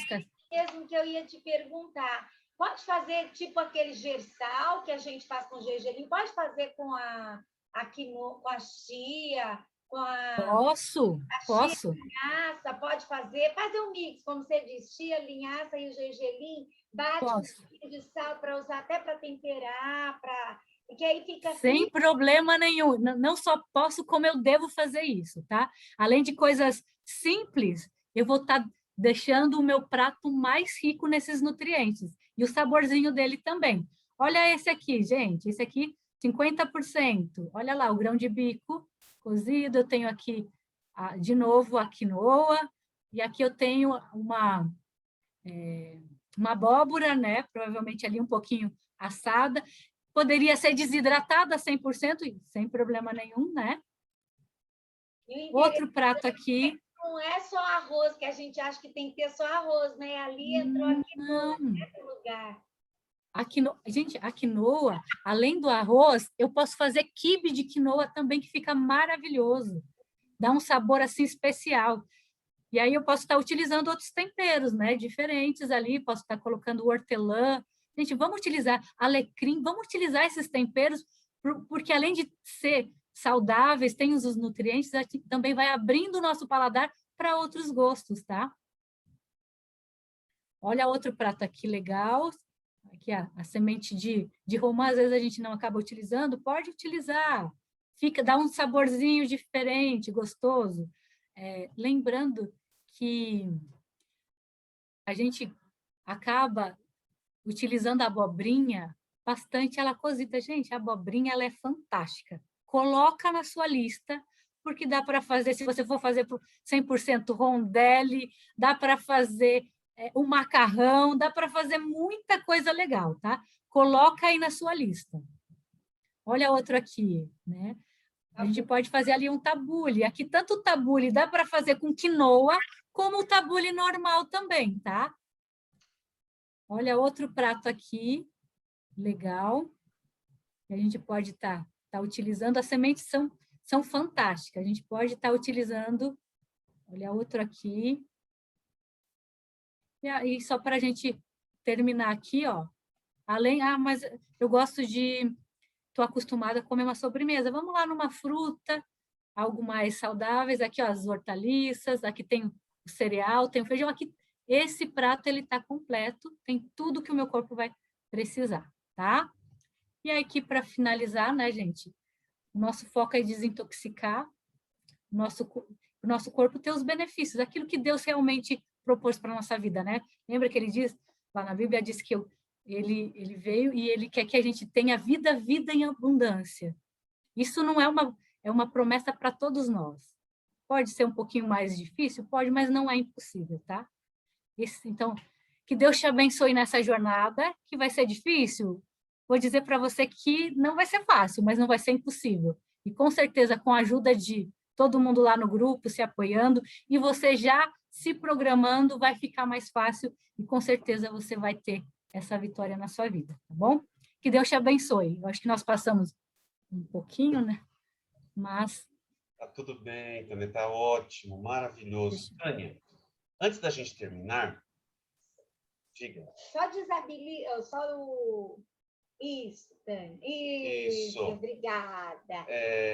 é mesmo que eu ia te perguntar. Pode fazer tipo aquele gersal que a gente faz com gergelim? Pode fazer com a chia, com a... Posso. Chia, linhaça, pode fazer um mix, como você disse, chia, linhaça e o gergelim, bate um pouquinho de sal para usar até para temperar, porque aí fica... Sem problema nenhum. Não só posso, como eu devo fazer isso, tá? Além de coisas simples, eu vou estar deixando o meu prato mais rico nesses nutrientes. E o saborzinho dele também. Olha esse aqui, gente. Esse aqui, 50%. Olha lá, o grão de bico cozido. Eu tenho aqui, de novo, a quinoa. E aqui eu tenho uma abóbora, né? Provavelmente ali um pouquinho assada. Poderia ser desidratada 100%, sem problema nenhum, né? Outro prato aqui. Não é só arroz, que a gente acha que tem que ter só arroz, né? Ali entrou aqui no lugar. Gente, a quinoa, além do arroz, eu posso fazer quibe de quinoa também, que fica maravilhoso. Dá um sabor assim especial. E aí eu posso estar utilizando outros temperos, né, diferentes ali, posso estar colocando hortelã. Gente, vamos utilizar alecrim, vamos utilizar esses temperos, porque além de ser saudáveis, tem os nutrientes, também vai abrindo o nosso paladar para outros gostos, tá? Olha outro prato aqui legal. Aqui a semente de romã, às vezes a gente não acaba utilizando, pode utilizar. Dá um saborzinho diferente, gostoso. Lembrando que a gente acaba utilizando a abobrinha bastante ela cozida. Gente, a abobrinha ela é fantástica. Coloca na sua lista, porque dá para fazer, se você for fazer 100% rondelli, dá para fazer o macarrão, dá para fazer muita coisa legal, tá? Coloca aí na sua lista. Olha outro aqui, né? A gente pode fazer ali um tabule. Aqui, tanto o tabule dá para fazer com quinoa, como o tabule normal também, tá? Olha outro prato aqui, legal. A gente pode estar utilizando. As sementes são fantásticas. A gente pode estar utilizando. Olha outro aqui. E aí, só para a gente terminar aqui, ó. Mas eu gosto estou acostumada a comer uma sobremesa. Vamos lá numa fruta, algo mais saudáveis. Aqui, ó, as hortaliças, aqui tem o cereal, tem o feijão. Aqui, esse prato, ele está completo, tem tudo que o meu corpo vai precisar, tá? E aí, aqui, para finalizar, né, gente? O nosso foco é desintoxicar o nosso corpo ter os benefícios, aquilo que Deus realmente propôs para a nossa vida, né? Lembra que ele diz, lá na Bíblia, diz que ele veio e ele quer que a gente tenha vida em abundância. Isso não é uma promessa para todos nós. Pode ser um pouquinho mais difícil? Pode, mas não é impossível, tá? Então, que Deus te abençoe nessa jornada, que vai ser difícil. Vou dizer para você que não vai ser fácil, mas não vai ser impossível. E com certeza, com a ajuda de todo mundo lá no grupo, se apoiando, e você já se programando, vai ficar mais fácil e com certeza você vai ter essa vitória na sua vida, tá bom? Que Deus te abençoe. Eu acho que nós passamos um pouquinho, né? Mas... Tá tudo bem, Tânia, tá ótimo, maravilhoso. Tânia, antes da gente terminar, diga. Só desabilita, só o... Isso, Tânia. Isso, obrigada.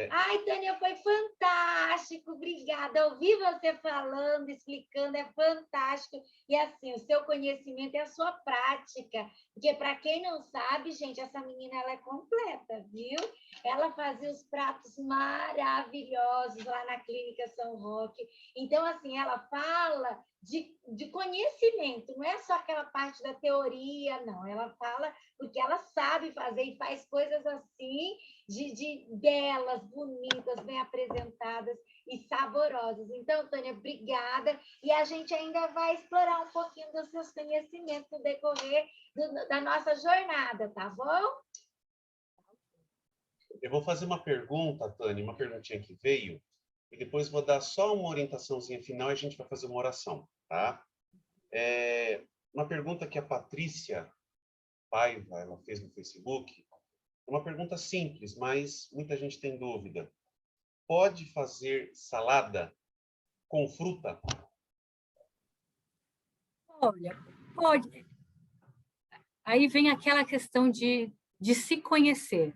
Ai, Tânia, foi fantástico, obrigada. Ouvir você falando, explicando, é fantástico. E assim, o seu conhecimento é a sua prática. Porque, para quem não sabe, gente, essa menina ela é completa, viu? Ela fazia os pratos maravilhosos lá na Clínica São Roque. Então, assim, ela fala de conhecimento, não é só aquela parte da teoria, não. Ela fala porque ela sabe fazer e faz coisas assim, de belas, bonitas, bem apresentadas e saborosas. Então, Tânia, obrigada. E a gente ainda vai explorar um pouquinho dos seus conhecimentos no decorrer da nossa jornada, tá bom? Eu vou fazer uma pergunta, Tânia, uma perguntinha que veio, e depois vou dar só uma orientaçãozinha final e a gente vai fazer uma oração, tá? Uma pergunta que a Patrícia Paiva, ela fez no Facebook, uma pergunta simples, mas muita gente tem dúvida. Pode fazer salada com fruta? Olha, pode. Aí vem aquela questão de se conhecer.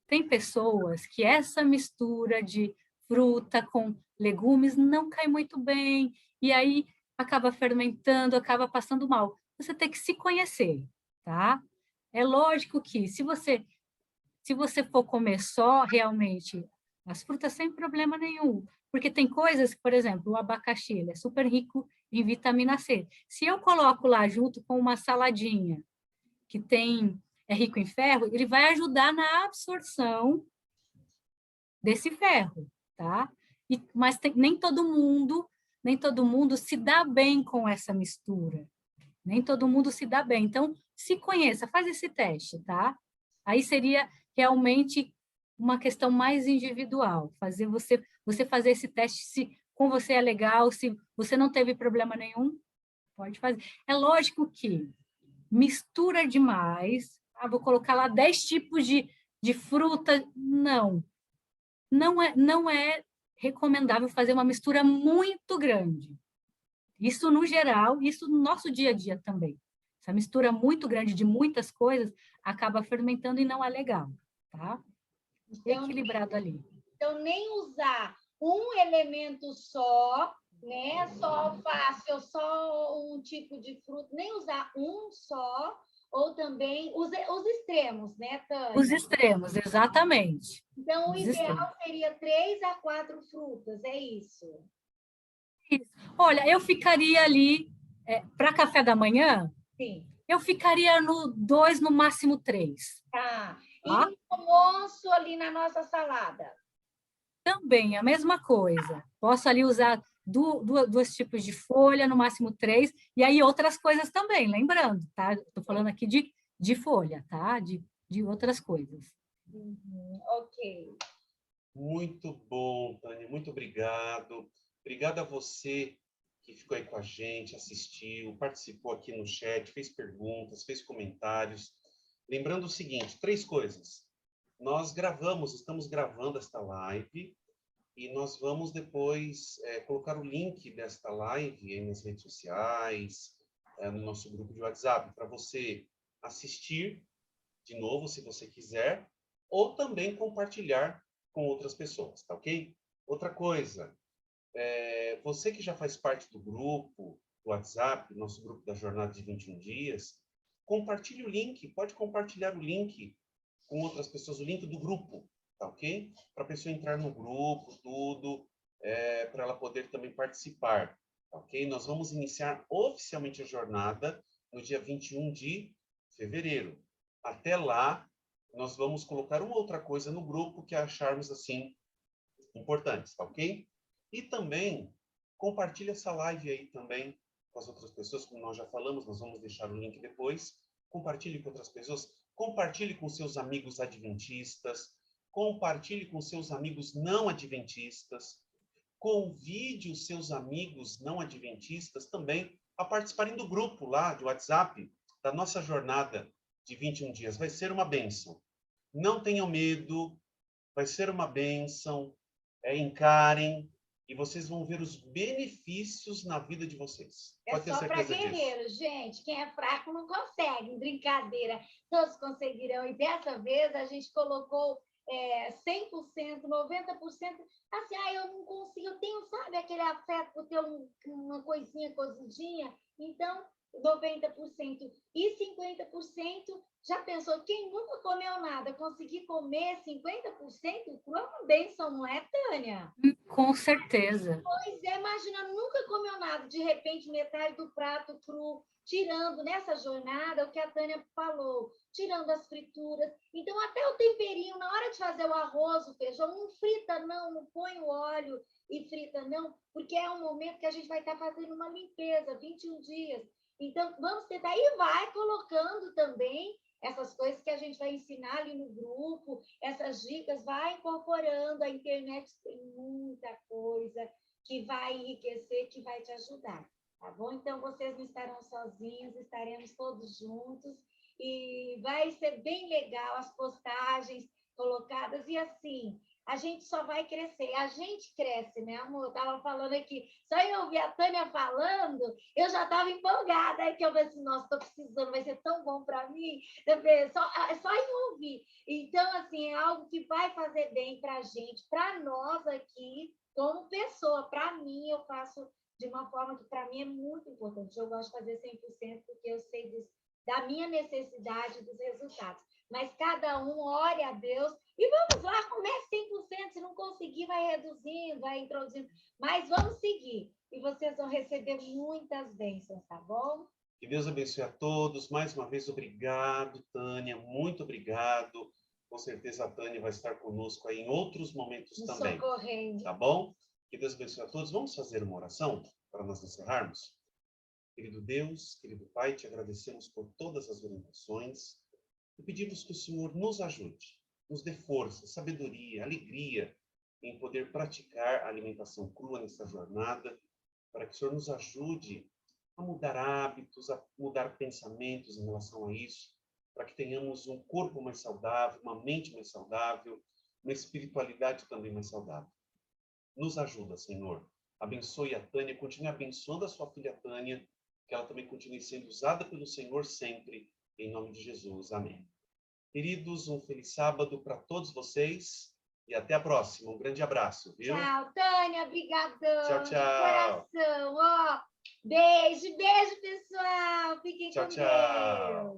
Tem pessoas que essa mistura de fruta com legumes não cai muito bem, e aí acaba fermentando, acaba passando mal. Você tem que se conhecer, tá? É lógico que se você for comer só realmente as frutas sem problema nenhum, porque tem coisas, por exemplo, o abacaxi, ele é super rico em vitamina C. Se eu coloco lá junto com uma saladinha que é rico em ferro, ele vai ajudar na absorção desse ferro, tá? Mas nem todo mundo se dá bem com essa mistura. Nem todo mundo se dá bem. Então, se conheça, faz esse teste, tá? Aí seria realmente uma questão mais individual, você fazer esse teste, se com você é legal, se você não teve problema nenhum, pode fazer. É lógico que mistura demais. Ah, vou colocar lá 10 tipos de fruta. Não é recomendável fazer uma mistura muito grande. Isso no geral, isso no nosso dia a dia também. Essa mistura muito grande de muitas coisas acaba fermentando e não é legal, tá? Então, Equilibrado ali. Então, nem usar um elemento só, né? Só alface ou só um tipo de fruta, nem usar um só, ou também os extremos, né, Tânia? Os extremos, exatamente. Então, o Os ideal extremos. seria 3 a 4 frutas, é isso? Olha, eu ficaria ali, para café da manhã, Sim. eu ficaria no 2, no máximo 3. Tá. E Tá? no almoço ali na nossa salada? Também, a mesma coisa. Posso ali usar dois tipos de folha, no máximo 3, e aí outras coisas também, lembrando, tá? Estou falando aqui de folha, tá? De outras coisas. Ok. Muito bom, Tânia, muito obrigado. Obrigado a você que ficou aí com a gente, assistiu, participou aqui no chat, fez perguntas, fez comentários. Lembrando o seguinte, 3 coisas. Estamos gravando esta live e nós vamos depois colocar o link desta live aí nas redes sociais, no nosso grupo de WhatsApp, para você assistir de novo, se você quiser, ou também compartilhar com outras pessoas, tá ok? Outra coisa, você que já faz parte do grupo, do WhatsApp, nosso grupo da Jornada de 21 Dias, compartilhe o link, pode compartilhar o link com outras pessoas, o link do grupo, tá ok? Para a pessoa entrar no grupo, tudo, para ela poder também participar, tá ok? Nós vamos iniciar oficialmente a jornada no dia 21 de fevereiro. Até lá, nós vamos colocar uma outra coisa no grupo que acharmos assim importantes, tá ok? E também compartilhe essa live aí também com as outras pessoas, como nós já falamos, nós vamos deixar o link depois. Compartilhe com outras pessoas, compartilhe com seus amigos adventistas, compartilhe com seus amigos não adventistas, convide os seus amigos não adventistas também a participarem do grupo lá de WhatsApp da nossa jornada de 21 dias. Vai ser uma bênção. Não tenham medo, vai ser uma bênção. Encarem e vocês vão ver os benefícios na vida de vocês. Pode ter só para certeza disso. guerreiros, gente. Quem é fraco não consegue. Brincadeira. Todos conseguirão. E dessa vez a gente colocou 100%, 90%. Assim, eu não consigo. Eu tenho, sabe, aquele afeto por ter uma coisinha cozidinha. Então, 90% e 50%. Já pensou, quem nunca comeu nada, conseguir comer 50% cru é uma bênção, não é, Tânia? Com certeza. Pois é, imagina, nunca comeu nada, de repente metade do prato cru, tirando nessa jornada o que a Tânia falou, tirando as frituras. Então, até o temperinho, na hora de fazer o arroz, o feijão, não frita não põe o óleo e frita não, porque é um momento que a gente vai estar fazendo uma limpeza, 21 dias. Então, vamos tentar, e vai colocando também essas coisas que a gente vai ensinar ali no grupo, essas dicas, vai incorporando. A internet tem muita coisa que vai enriquecer, que vai te ajudar, tá bom? Então, vocês não estarão sozinhos, estaremos todos juntos, e vai ser bem legal as postagens colocadas, e assim, a gente só vai crescer, a gente cresce, né, amor? Eu estava falando aqui, só eu ouvir a Tânia falando, eu já estava empolgada, que eu falei assim, nossa, estou precisando, vai ser tão bom para mim, só em ouvir. Então, assim, é algo que vai fazer bem para a gente, para nós aqui, como pessoa. Para mim, eu faço de uma forma que para mim é muito importante. Eu gosto de fazer 100% porque eu sei da minha necessidade dos resultados. Mas cada um ore a Deus e vamos lá, comece 100%, se não conseguir, vai reduzindo, vai introduzindo, mas vamos seguir e vocês vão receber muitas bênçãos, tá bom? Que Deus abençoe a todos. Mais uma vez, obrigado, Tânia, muito obrigado. Com certeza a Tânia vai estar conosco aí em outros momentos também. Socorrendo. Tá bom? Que Deus abençoe a todos. Vamos fazer uma oração para nós encerrarmos? Querido Deus, querido Pai, te agradecemos por todas as orientações e pedimos que o Senhor nos ajude, nos dê força, sabedoria, alegria em poder praticar a alimentação crua nessa jornada, para que o Senhor nos ajude a mudar hábitos, a mudar pensamentos em relação a isso, para que tenhamos um corpo mais saudável, uma mente mais saudável, uma espiritualidade também mais saudável. Nos ajuda, Senhor. Abençoe a Tânia, continue abençoando a sua filha Tânia, que ela também continue sendo usada pelo Senhor sempre, em nome de Jesus. Amém. Queridos, um feliz sábado para todos vocês e até a próxima. Um grande abraço, viu? Tchau, Tânia, brigadão. Tchau, De tchau. coração, ó. Beijo, beijo, pessoal. Fiquem Tchau, com tchau. Deus.